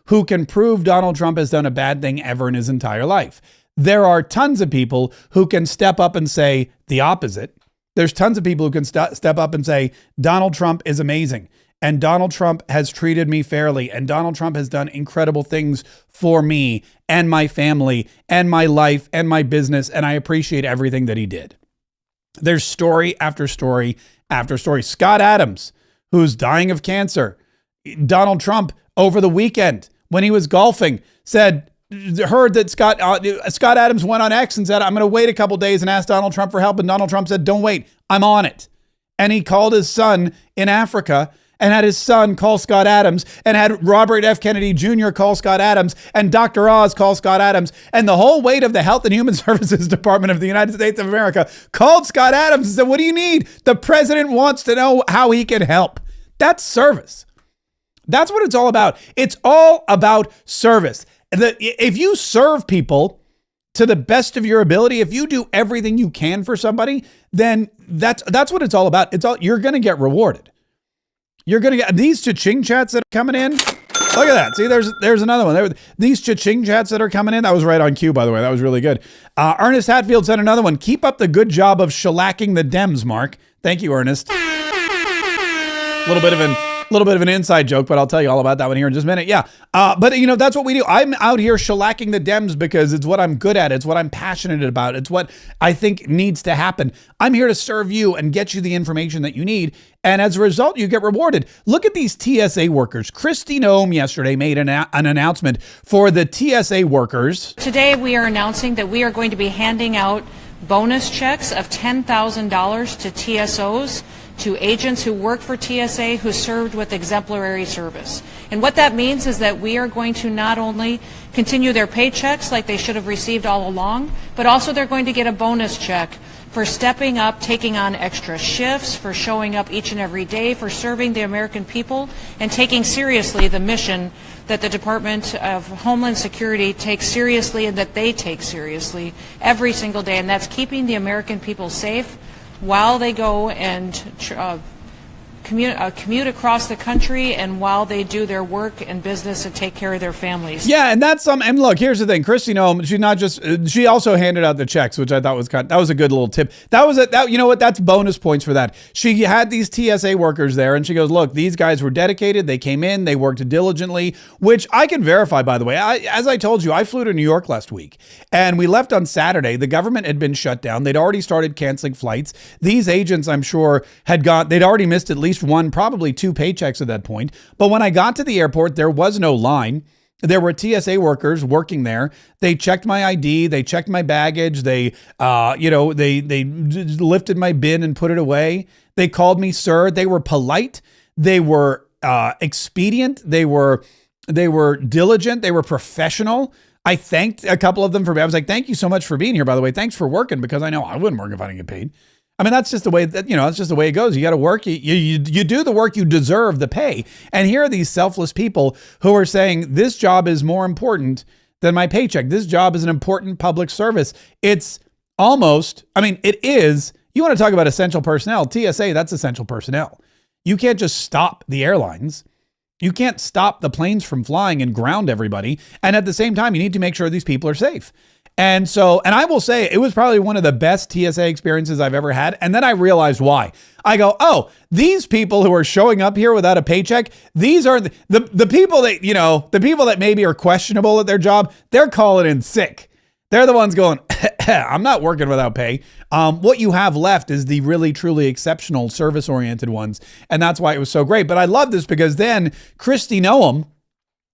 who can prove Donald Trump has done a bad thing ever in his entire life. There are tons of people who can step up and say the opposite. There's tons of people who can step up and say Donald Trump is amazing and Donald Trump has treated me fairly and Donald Trump has done incredible things for me and my family and my life and my business, and I appreciate everything that he did. There's story after story after story. Scott Adams, who's dying of cancer. Donald Trump over the weekend when he was golfing heard that Scott Adams went on X and said, I'm going to wait a couple days and ask Donald Trump for help. And Donald Trump said, don't wait, I'm on it. And he called his son in Africa and had his son call Scott Adams and had Robert F. Kennedy Jr. call Scott Adams and Dr. Oz call Scott Adams. And the whole weight of the Health and Human Services Department of the United States of America called Scott Adams and said, what do you need? The president wants to know how he can help. That's service. That's what it's all about. It's all about service. If you serve people to the best of your ability, if you do everything you can for somebody, then that's what it's all about. You're going to get rewarded. You're going to get these cha-ching chats that are coming in. Look at that. See, there's another one. These cha-ching chats that are coming in. That was right on cue, by the way. That was really good. Ernest Hatfield sent another one. Keep up the good job of shellacking the Dems, Mark. Thank you, Ernest. A little bit of an inside joke, but I'll tell you all about that one here in just a minute. Yeah. But that's what we do. I'm out here shellacking the Dems because it's what I'm good at. It's what I'm passionate about. It's what I think needs to happen. I'm here to serve you and get you the information that you need. And as a result, you get rewarded. Look at these TSA workers. Kristi Noem yesterday made an announcement for the TSA workers. Today, we are announcing that we are going to be handing out bonus checks of $10,000 to TSOs, to agents who work for TSA who served with exemplary service. And what that means is that we are going to not only continue their paychecks like they should have received all along, but also they're going to get a bonus check for stepping up, taking on extra shifts, for showing up each and every day, for serving the American people, and taking seriously the mission that the Department of Homeland Security takes seriously and that they take seriously every single day, and that's keeping the American people safe while they go and commute across the country and while they do their work and business and take care of their families. Yeah, and and look, here's the thing. Kristi Noem, she also handed out the checks, which I thought that was a good little tip. That's bonus points for that. She had these TSA workers there and she goes, look, these guys were dedicated. They came in, they worked diligently, which I can verify, by the way. As I told you, I flew to New York last week and we left on Saturday. The government had been shut down. They'd already started canceling flights. These agents, I'm sure, they'd already missed at least one, probably two paychecks at that point. But when I got to the airport, there was no line. There were TSA workers working there. They checked my ID. They checked my baggage. They lifted my bin and put it away. They called me sir. They were polite. They were expedient. They were diligent. They were professional. I thanked a couple of them I was like, thank you so much for being here, by the way. Thanks for working, because I know I wouldn't work if I didn't get paid. I mean, that's just the way that's just the way it goes. You got to work. You do the work, you deserve the pay. And here are these selfless people who are saying this job is more important than my paycheck. This job is an important public service. It's almost, it is. You want to talk about essential personnel? TSA, that's essential personnel. You can't just stop the airlines. You can't stop the planes from flying and ground everybody. And at the same time, you need to make sure these people are safe. And I will say it was probably one of the best TSA experiences I've ever had. And then I realized why. I go, oh, these people who are showing up here without a paycheck, these are the people that, the people that maybe are questionable at their job, they're calling in sick. They're the ones going, I'm not working without pay. What you have left is the really, truly exceptional service-oriented ones. And that's why it was so great. But I love this because then Kristi Noem,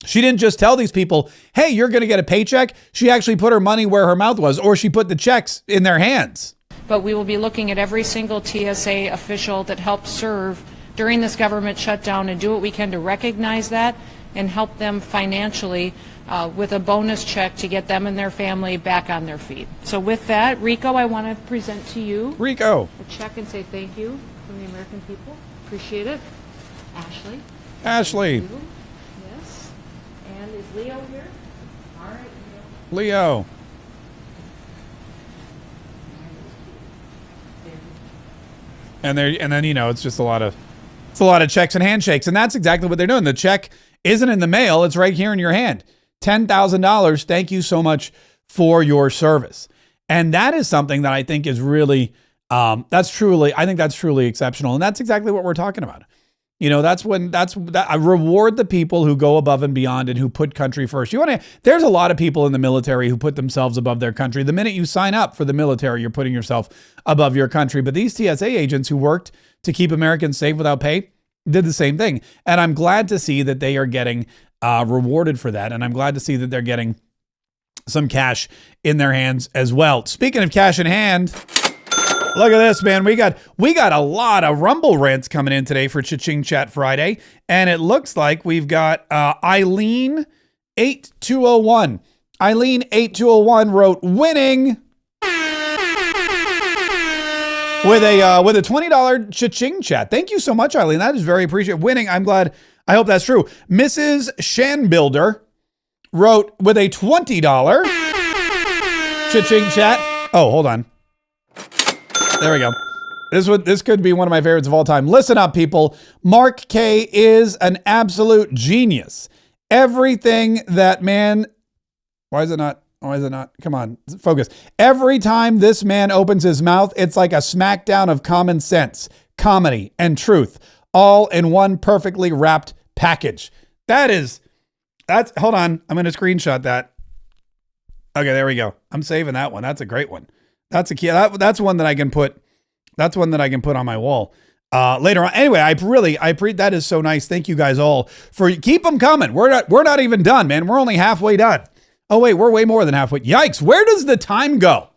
she didn't just tell these people, hey, you're going to get a paycheck. She actually put her money where her mouth was, or she put the checks in their hands. But we will be looking at every single TSA official that helped serve during this government shutdown and do what we can to recognize that and help them financially with a bonus check to get them and their family back on their feet. So with that, Rico, I want to present to you Rico a check and say thank you from the American people. Appreciate it. Ashley. Yes. And is Leo here? All right, Leo. And then it's just a lot of checks and handshakes, and that's exactly what they're doing. The check isn't in the mail; it's right here in your hand. $10,000. Thank you so much for your service, and that is something that I think is really that's truly exceptional, and that's exactly what we're talking about. I reward the people who go above and beyond and who put country first. There's a lot of people in the military who put themselves above their country. The minute you sign up for the military, you're putting yourself above your country. But these TSA agents who worked to keep Americans safe without pay did the same thing. And I'm glad to see that they are getting rewarded for that. And I'm glad to see that they're getting some cash in their hands as well. Speaking of cash in hand, look at this, man. We got a lot of Rumble rants coming in today for Cha-Ching Chat Friday. And it looks like we've got Eileen 8201. Eileen 8201 wrote winning with a $20 Cha-Ching Chat. Thank you so much, Eileen. That is very appreciated. Winning. I'm glad. I hope that's true. Mrs. Shanbuilder wrote with a $20 Cha-Ching Chat. Oh, hold on. There we go. This could be one of my favorites of all time. Listen up, people. Mark K is an absolute genius. Everything that man... Why is it not? Come on, focus. Every time this man opens his mouth, it's like a smackdown of common sense, comedy, and truth, all in one perfectly wrapped package. Hold on. I'm going to screenshot that. Okay, there we go. I'm saving that one. That's a great one. That's a key. That's one that I can put. That's one that I can put on my wall later on. Anyway, that is so nice. Thank you guys all for keep them coming. We're not even done, man. We're only halfway done. Oh wait, we're way more than halfway. Yikes! Where does the time go?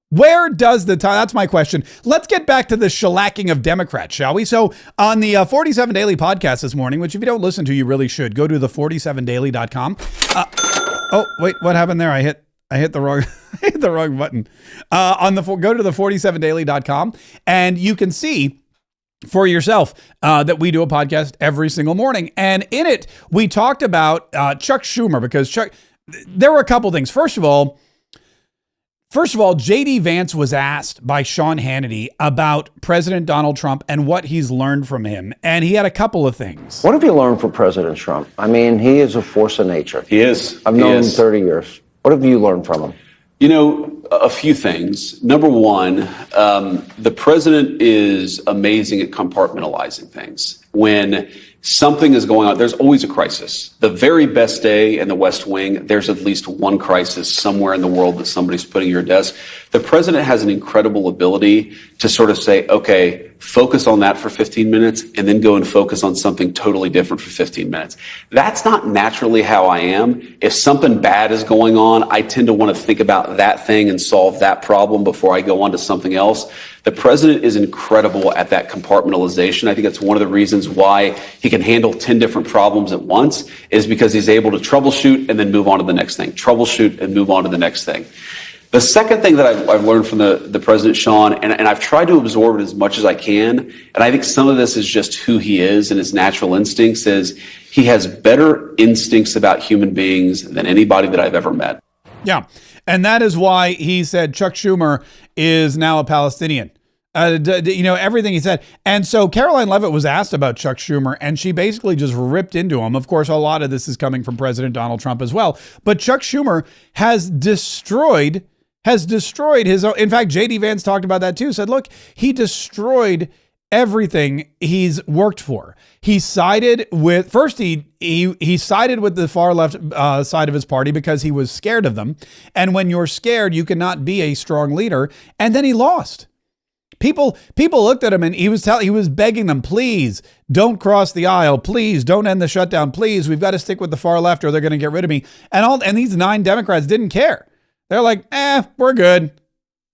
Where does the time? That's my question. Let's get back to the shellacking of Democrats, shall we? So on the 47 Daily podcast this morning, which if you don't listen to, you really should go to the 47daily.com. Oh wait, what happened there? I hit the wrong button. Go to the 47daily.com and you can see for yourself that we do a podcast every single morning. And in it, we talked about Chuck Schumer because there were a couple things. First of all, J.D. Vance was asked by Sean Hannity about President Donald Trump and what he's learned from him. And he had a couple of things. What have you learned from President Trump? I mean, he is a force of nature. He is. I've known him 30 years. What have you learned from him? A few things. Number one, the president is amazing at compartmentalizing things. When something is going on, there's always a crisis. The very best day in the West Wing, there's at least one crisis somewhere in the world that somebody's putting at your desk. The president has an incredible ability to sort of say, okay, focus on that for 15 minutes and then go and focus on something totally different for 15 minutes. That's not naturally how I am. If something bad is going on, I tend to want to think about that thing and solve that problem before I go on to something else. The president is incredible at that compartmentalization. I think that's one of the reasons why he can handle 10 different problems at once is because he's able to troubleshoot and then move on to the next thing. Troubleshoot and move on to the next thing. The second thing that I've learned from the president, Sean, and I've tried to absorb it as much as I can, and I think some of this is just who he is and his natural instincts, is he has better instincts about human beings than anybody that I've ever met. Yeah, and that is why he said Chuck Schumer is now a Palestinian. Everything he said. And so Caroline Leavitt was asked about Chuck Schumer, and she basically just ripped into him. Of course, a lot of this is coming from President Donald Trump as well. But Chuck Schumer has destroyed his own. In fact, J.D. Vance talked about that too, said, look, he destroyed everything he's worked for. He sided with, first he sided with the far left side of his party because he was scared of them. And when you're scared, you cannot be a strong leader. And then he lost. People looked at him and he was begging them, please don't cross the aisle. Please don't end the shutdown. Please, we've got to stick with the far left or they're going to get rid of me. And these 9 Democrats didn't care. They're like, we're good.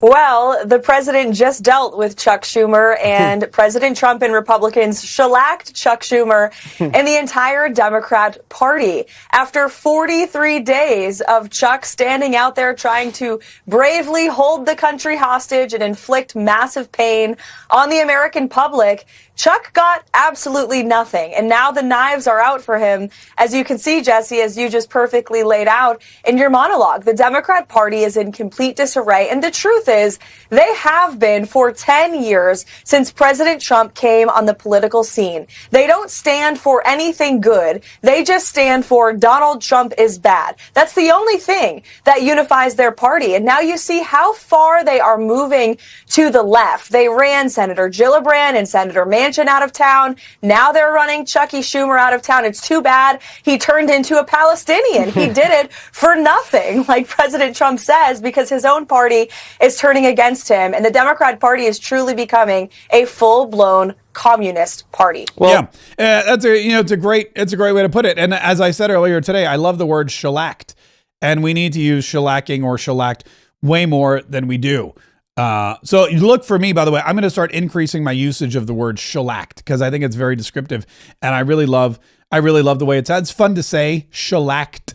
Well, the president just dealt with Chuck Schumer, and President Trump and Republicans shellacked Chuck Schumer and the entire Democrat Party. After 43 days of Chuck standing out there trying to bravely hold the country hostage and inflict massive pain on the American public, Chuck got absolutely nothing. And now the knives are out for him. As you can see, Jesse, as you just perfectly laid out in your monologue, the Democrat Party is in complete disarray. And the truth is, they have been for 10 years since President Trump came on the political scene. They don't stand for anything good. They just stand for Donald Trump is bad. That's the only thing that unifies their party. And now you see how far they are moving to the left. They ran Senator Gillibrand and Senator Manchin out of town. Now they're running Chucky Schumer out of town. It's too bad he turned into a Palestinian. He did it for nothing, like President Trump says, because his own party is turning against him. And the Democrat Party is truly becoming a full-blown communist party. Well, it's a great way to put it. And as I said earlier today, I love the word shellacked, and we need to use shellacking or shellacked way more than we do. So you look for me, by the way, I'm going to start increasing my usage of the word shellacked because I think it's very descriptive, and I really love the way it sounds. It's fun to say, shellacked.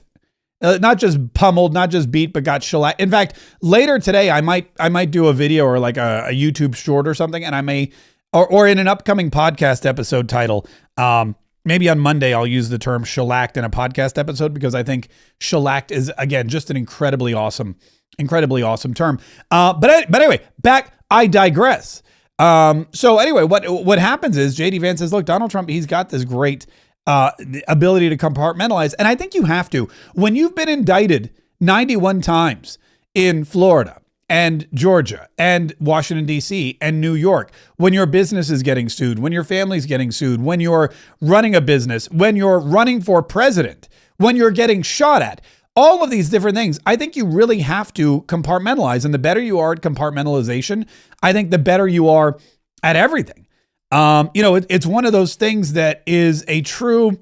Not just pummeled, not just beat, but got shellacked. In fact, later today, I might do a video or like a YouTube short or something, and I may, or in an upcoming podcast episode title, maybe on Monday, I'll use the term shellacked in a podcast episode because I think shellacked is, again, just an incredibly awesome term. But anyway, I digress. So anyway, what happens is J.D. Vance says, look, Donald Trump, he's got this great ability to compartmentalize. And I think you have to. When you've been indicted 91 times in Florida and Georgia and Washington, D.C. and New York, when your business is getting sued, when your family's getting sued, when you're running a business, when you're running for president, when you're getting shot at, all of these different things, I think you really have to compartmentalize. And the better you are at compartmentalization, I think the better you are at everything. It's one of those things that is a true,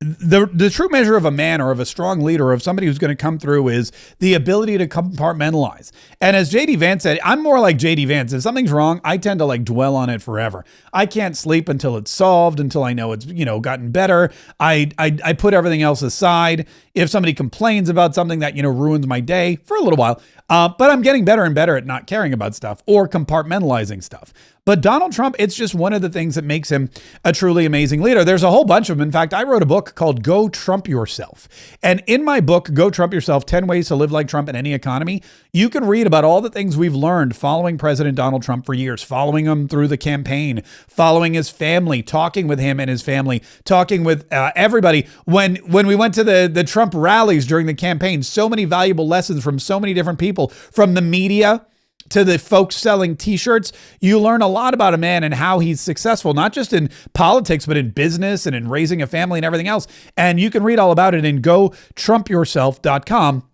the true measure of a man or of a strong leader or of somebody who's going to come through is the ability to compartmentalize. And as J.D. Vance said, I'm more like J.D. Vance. If something's wrong, I tend to dwell on it forever. I can't sleep until it's solved, until I know it's, gotten better. I put everything else aside. If somebody complains about something that, ruins my day for a little while, but I'm getting better and better at not caring about stuff or compartmentalizing stuff. But Donald Trump, it's just one of the things that makes him a truly amazing leader. There's a whole bunch of them. In fact, I wrote a book called Go Trump Yourself. And in my book, Go Trump Yourself, 10 Ways to Live Like Trump in Any Economy, you can read about all the things we've learned following President Donald Trump for years, following him through the campaign, following his family, talking with him and his family, talking with everybody. When we went to the Trump rallies during the campaign, so many valuable lessons from so many different people, from the media to the folks selling t-shirts. You learn a lot about a man and how he's successful, not just in politics, but in business and in raising a family and everything else. And you can read all about it in GoTrumpYourself.com.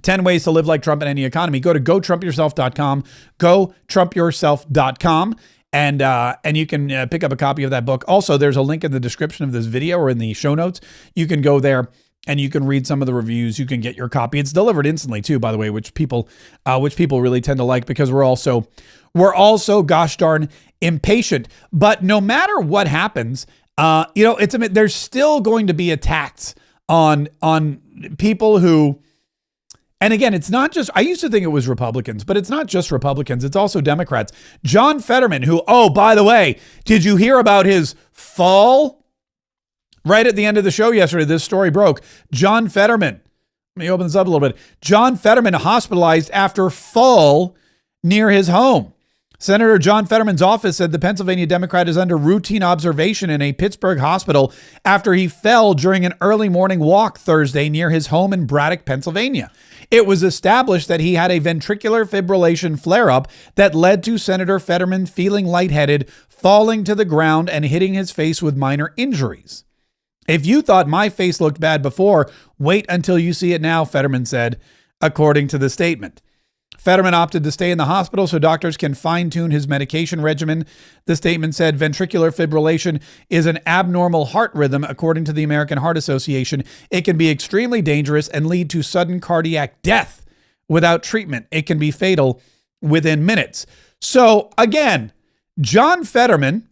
10 ways to live like Trump in any economy. Go to GoTrumpYourself.com, GoTrumpYourself.com. And you can pick up a copy of that book. Also, there's a link in the description of this video or in the show notes. You can go there and you can read some of the reviews. You can get your copy. It's delivered instantly too, by the way, which people really tend to like because we're also gosh darn impatient. But no matter what happens, there's still going to be attacks on people who. And again, it's not just, I used to think it was Republicans, but it's not just Republicans. It's also Democrats. John Fetterman, who, oh, by the way, did you hear about his fall? Right at the end of the show yesterday, this story broke. John Fetterman, let me open this up a little bit. John Fetterman hospitalized after fall near his home. Senator John Fetterman's office said the Pennsylvania Democrat is under routine observation in a Pittsburgh hospital after he fell during an early morning walk Thursday near his home in Braddock, Pennsylvania. It was established that he had a ventricular fibrillation flare-up that led to Senator Fetterman feeling lightheaded, falling to the ground, and hitting his face with minor injuries. If you thought my face looked bad before, wait until you see it now, Fetterman said, according to the statement. Fetterman opted to stay in the hospital so doctors can fine-tune his medication regimen. The statement said ventricular fibrillation is an abnormal heart rhythm, according to the American Heart Association. It can be extremely dangerous and lead to sudden cardiac death. Without treatment, it can be fatal within minutes. So again, John Fetterman,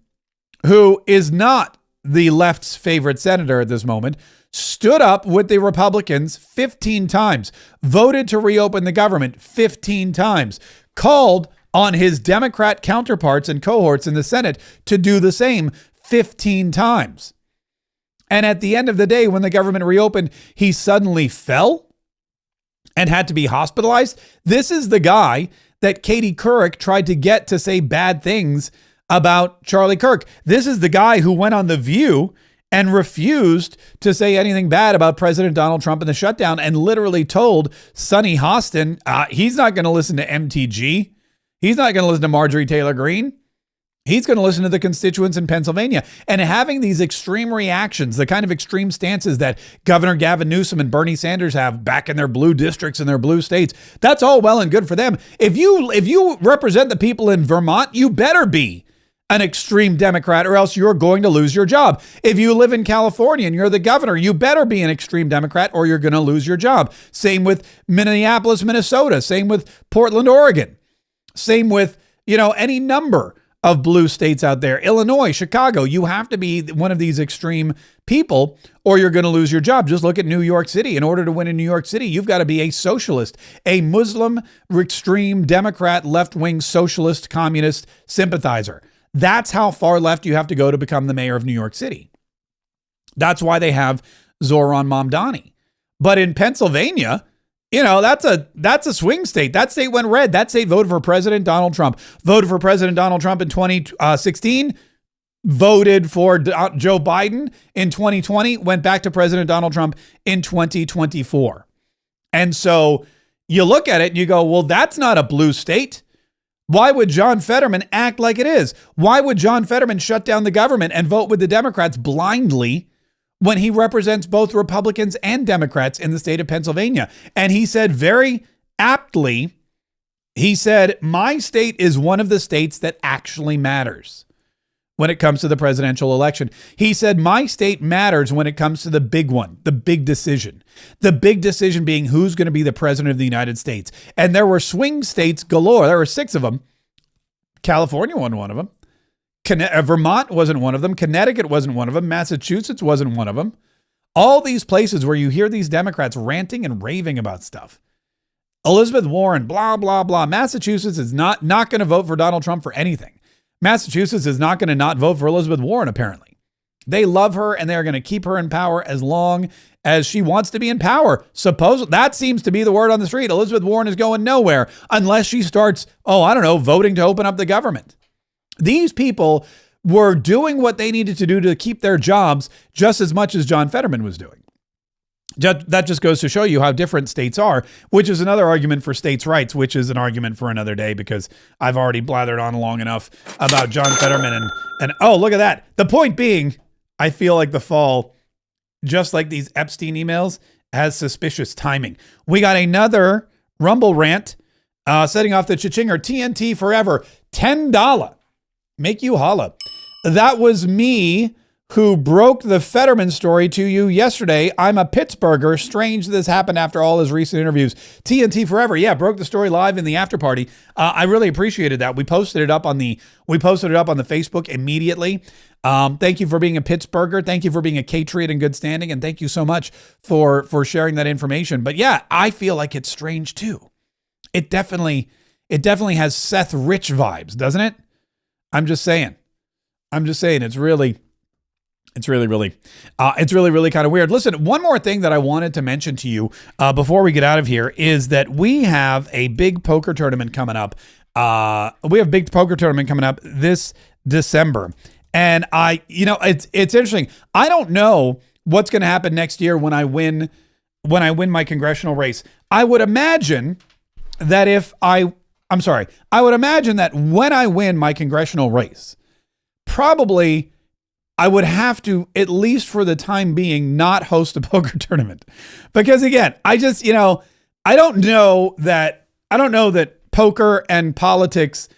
who is not the left's favorite senator at this moment, stood up with the Republicans 15 times, voted to reopen the government 15 times, called on his Democrat counterparts and cohorts in the Senate to do the same 15 times. And at the end of the day, when the government reopened, he suddenly fell and had to be hospitalized. This is the guy that Katie Couric tried to get to say bad things about Charlie Kirk. This is the guy who went on The View and refused to say anything bad about President Donald Trump and the shutdown, and literally told Sonny Hostin he's not going to listen to MTG. He's not going to listen to Marjorie Taylor Greene. He's going to listen to the constituents in Pennsylvania. And having these extreme reactions, the kind of extreme stances that Governor Gavin Newsom and Bernie Sanders have back in their blue districts and their blue states, that's all well and good for them. If you represent the people in Vermont, you better be an extreme Democrat, or else you're going to lose your job. If you live in California and you're the governor, you better be an extreme Democrat or you're going to lose your job. Same with Minneapolis, Minnesota. Same with Portland, Oregon. Same with, any number of blue states out there. Illinois, Chicago. You have to be one of these extreme people or you're going to lose your job. Just look at New York City. In order to win in New York City, you've got to be a socialist, a Muslim, extreme Democrat, left-wing socialist, communist sympathizer. That's how far left you have to go to become the mayor of New York City. That's why they have Zohran Mamdani. But in Pennsylvania, that's a swing state. That state went red. That state voted for President Donald Trump. Voted for President Donald Trump in 2016. Voted for Joe Biden in 2020. Went back to President Donald Trump in 2024. And so you look at it and you go, well, that's not a blue state. Why would John Fetterman act like it is? Why would John Fetterman shut down the government and vote with the Democrats blindly when he represents both Republicans and Democrats in the state of Pennsylvania? And he said very aptly, he said, my state is one of the states that actually matters when it comes to the presidential election. He said, my state matters when it comes to the big one, the big decision. The big decision being who's going to be the president of the United States. And there were swing states galore. There were 6 of them. California wasn't one of them. Vermont wasn't one of them. Connecticut wasn't one of them. Massachusetts wasn't one of them. All these places where you hear these Democrats ranting and raving about stuff. Elizabeth Warren, blah, blah, blah. Massachusetts is not going to vote for Donald Trump for anything. Massachusetts is not going to not vote for Elizabeth Warren, apparently. They love her and they're going to keep her in power as long as she wants to be in power. That seems to be the word on the street. Elizabeth Warren is going nowhere unless she starts, voting to open up the government. These people were doing what they needed to do to keep their jobs just as much as John Fetterman was doing. That just goes to show you how different states are, which is another argument for states' rights, which is an argument for another day because I've already blathered on long enough about John Fetterman and oh, look at that. The point being, I feel like the fall, just like these Epstein emails, has suspicious timing. We got another Rumble rant setting off the cha-chinger. TNT forever, $10. Make you holla. That was me who broke the Fetterman story to you yesterday. I'm a Pittsburgher. Strange this happened after all his recent interviews. TNT forever. Yeah, broke the story live in the after party. I really appreciated that. We posted it up on the Facebook immediately. Thank you for being a Pittsburgher. Thank you for being a Patriot in good standing. And thank you so much for sharing that information. But yeah, I feel like it's strange too. It definitely has Seth Rich vibes, doesn't it? I'm just saying it's really kind of weird. Listen, one more thing that I wanted to mention to you before we get out of here is that we have a big poker tournament coming up We have a big poker tournament coming up this December. And it's interesting. I don't know what's going to happen next year when I win my congressional race. I would imagine that I would imagine that when I win my congressional race, probably I would have to, at least for the time being, not host a poker tournament. Because again, I don't know that poker and politics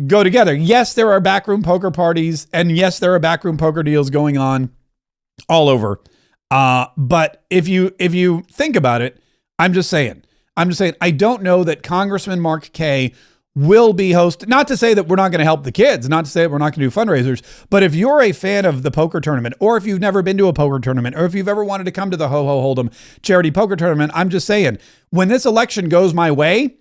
go together. Yes, there are backroom poker parties, and yes, there are backroom poker deals going on all over. But if you think about it, I'm just saying, I don't know that Congressman Mark Kaye will be hosting. Not to say that we're not going to help the kids, not to say that we're not going to do fundraisers, but if you're a fan of the poker tournament, or if you've never been to a poker tournament, or if you've ever wanted to come to the Ho Ho Hold'em charity poker tournament, I'm just saying, when this election goes my way,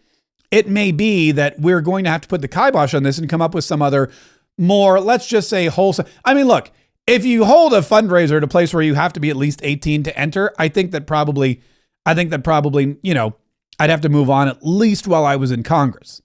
it may be that we're going to have to put the kibosh on this and come up with some other more, let's just say, wholesome. I mean, look, if you hold a fundraiser at a place where you have to be at least 18 to enter, I think that probably, I'd have to move on at least while I was in Congress.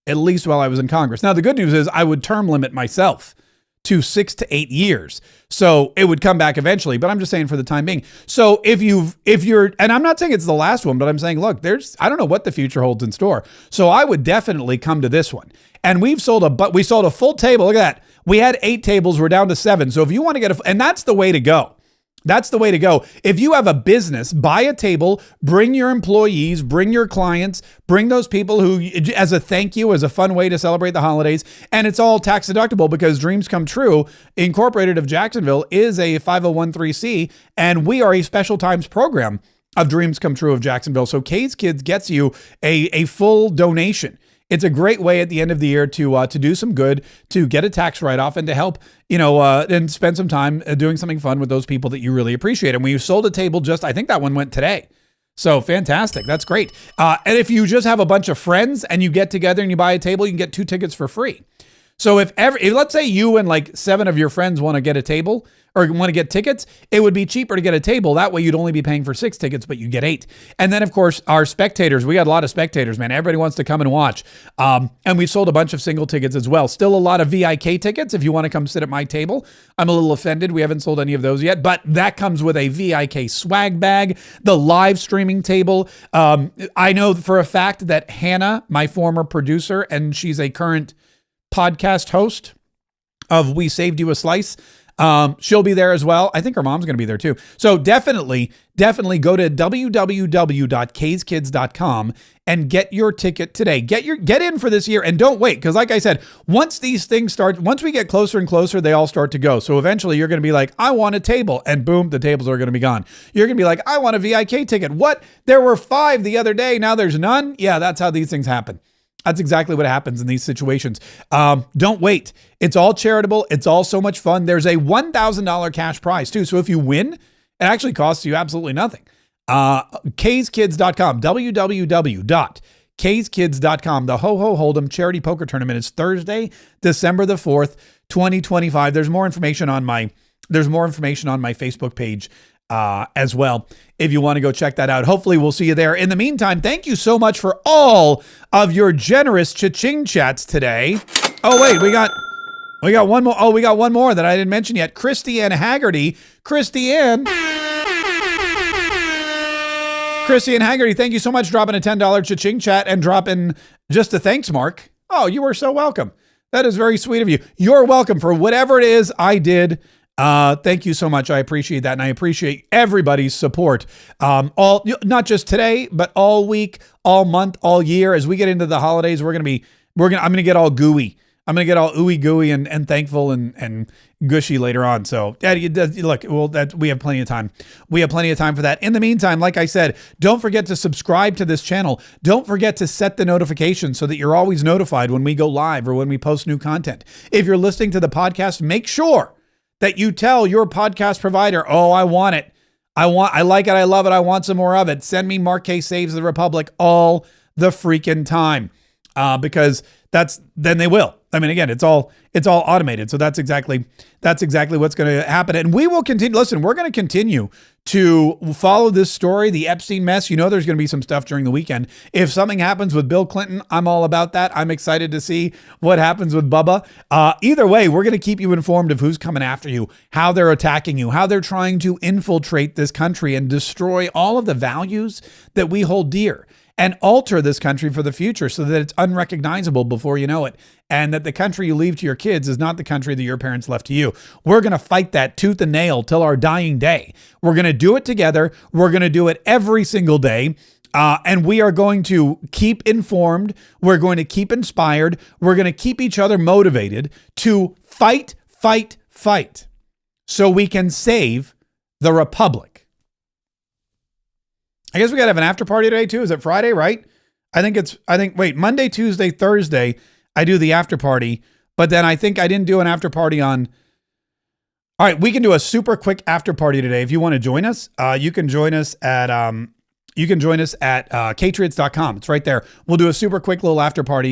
Now, the good news is I would term limit myself to 6 to 8 years. So it would come back eventually, but I'm just saying for the time being. So if you're, and I'm not saying it's the last one, but I'm saying, look, I don't know what the future holds in store. So I would definitely come to this one. And we sold a full table. Look at that. We had 8 tables. We're down to 7. So if you want to get and that's the way to go. That's the way to go. If you have a business, buy a table, bring your employees, bring your clients, bring those people who, as a thank you, as a fun way to celebrate the holidays. And it's all tax deductible because Dreams Come True Incorporated of Jacksonville is a 501(c), and we are a special times program of Dreams Come True of Jacksonville. So Kaye's Kids gets you a full donation. It's a great way at the end of the year to do some good, to get a tax write-off, and to help, and spend some time doing something fun with those people that you really appreciate. And we sold a table I think that one went today. So fantastic. That's great. And if you just have a bunch of friends and you get together and you buy a table, you can get 2 tickets for free. So if let's say you and like 7 of your friends want to get a table or want to get tickets, it would be cheaper to get a table. That way you'd only be paying for 6 tickets, but you get 8. And then of course our spectators, we got a lot of spectators, man. Everybody wants to come and watch. And we've sold a bunch of single tickets as well. Still a lot of VIK tickets if you want to come sit at my table. I'm a little offended. We haven't sold any of those yet, but that comes with a VIK swag bag, the live streaming table. I know for a fact that Hannah, my former producer, and she's a current podcast host of We Saved You a Slice, she'll be there as well. I think her mom's going to be there too. So definitely go to www.kayskids.com and get your ticket today. Get in for this year, and don't wait. Cause like I said, once these things start, once we get closer and closer, they all start to go. So eventually you're going to be like, I want a table, and boom, the tables are going to be gone. You're going to be like, I want a VIK ticket. What? There were 5 the other day. Now there's none. Yeah, that's how these things happen. That's exactly what happens in these situations. Don't wait. It's all charitable. It's all so much fun. There's a $1,000 cash prize too. So if you win, it actually costs you absolutely nothing. Kayskids.com, www.kayskids.com. The Ho Ho Hold'em charity poker tournament is Thursday, December the 4th, 2025. There's more information on my Facebook page as well, if you want to go check that out. Hopefully we'll see you there. In the meantime, thank you so much for all of your generous cha-ching chats today. Oh, wait, we got one more. Oh, we got one more that I didn't mention yet. Christiane Haggerty. Christiane Haggerty, thank you so much. Dropping a $10 cha-ching chat and dropping just a thanks mark. Oh, you are so welcome. That is very sweet of you. You're welcome for whatever it is I did. Thank you so much. I appreciate that. And I appreciate everybody's support. Not just today, but all week, all month, all year. As we get into the holidays, I'm going to get all gooey. I'm going to get all ooey gooey and thankful and gushy later on. So look, we have plenty of time. We have plenty of time for that. In the meantime, like I said, don't forget to subscribe to this channel. Don't forget to set the notifications so that you're always notified when we go live or when we post new content. If you're listening to the podcast, make sure that you tell your podcast provider, oh, I want it. I like it. I love it. I want some more of it. Send me Mark Kaye Saves the Republic all the freaking time. Because then they will. I mean, again, it's all automated. So that's exactly what's going to happen. And we will continue. Listen, we're going to continue to follow this story, the Epstein mess. You know, there's going to be some stuff during the weekend. If something happens with Bill Clinton, I'm all about that. I'm excited to see what happens with Bubba. Either way, we're going to keep you informed of who's coming after you, how they're attacking you, how they're trying to infiltrate this country and destroy all of the values that we hold dear, and alter this country for the future so that it's unrecognizable before you know it, and that the country you leave to your kids is not the country that your parents left to you. We're going to fight that tooth and nail till our dying day. We're going to do it together. We're going to do it every single day. And we are going to keep informed. We're going to keep inspired. We're going to keep each other motivated to fight, fight, fight so we can save the republic. I guess we got to have an after party today too. Is it Friday, right? Wait, Monday, Tuesday, Thursday, I do the after party, but then I think I didn't do an after party on. All right, we can do a super quick after party today. If you want to join us, you can join us at Katriots.com. It's right there. We'll do a super quick little after party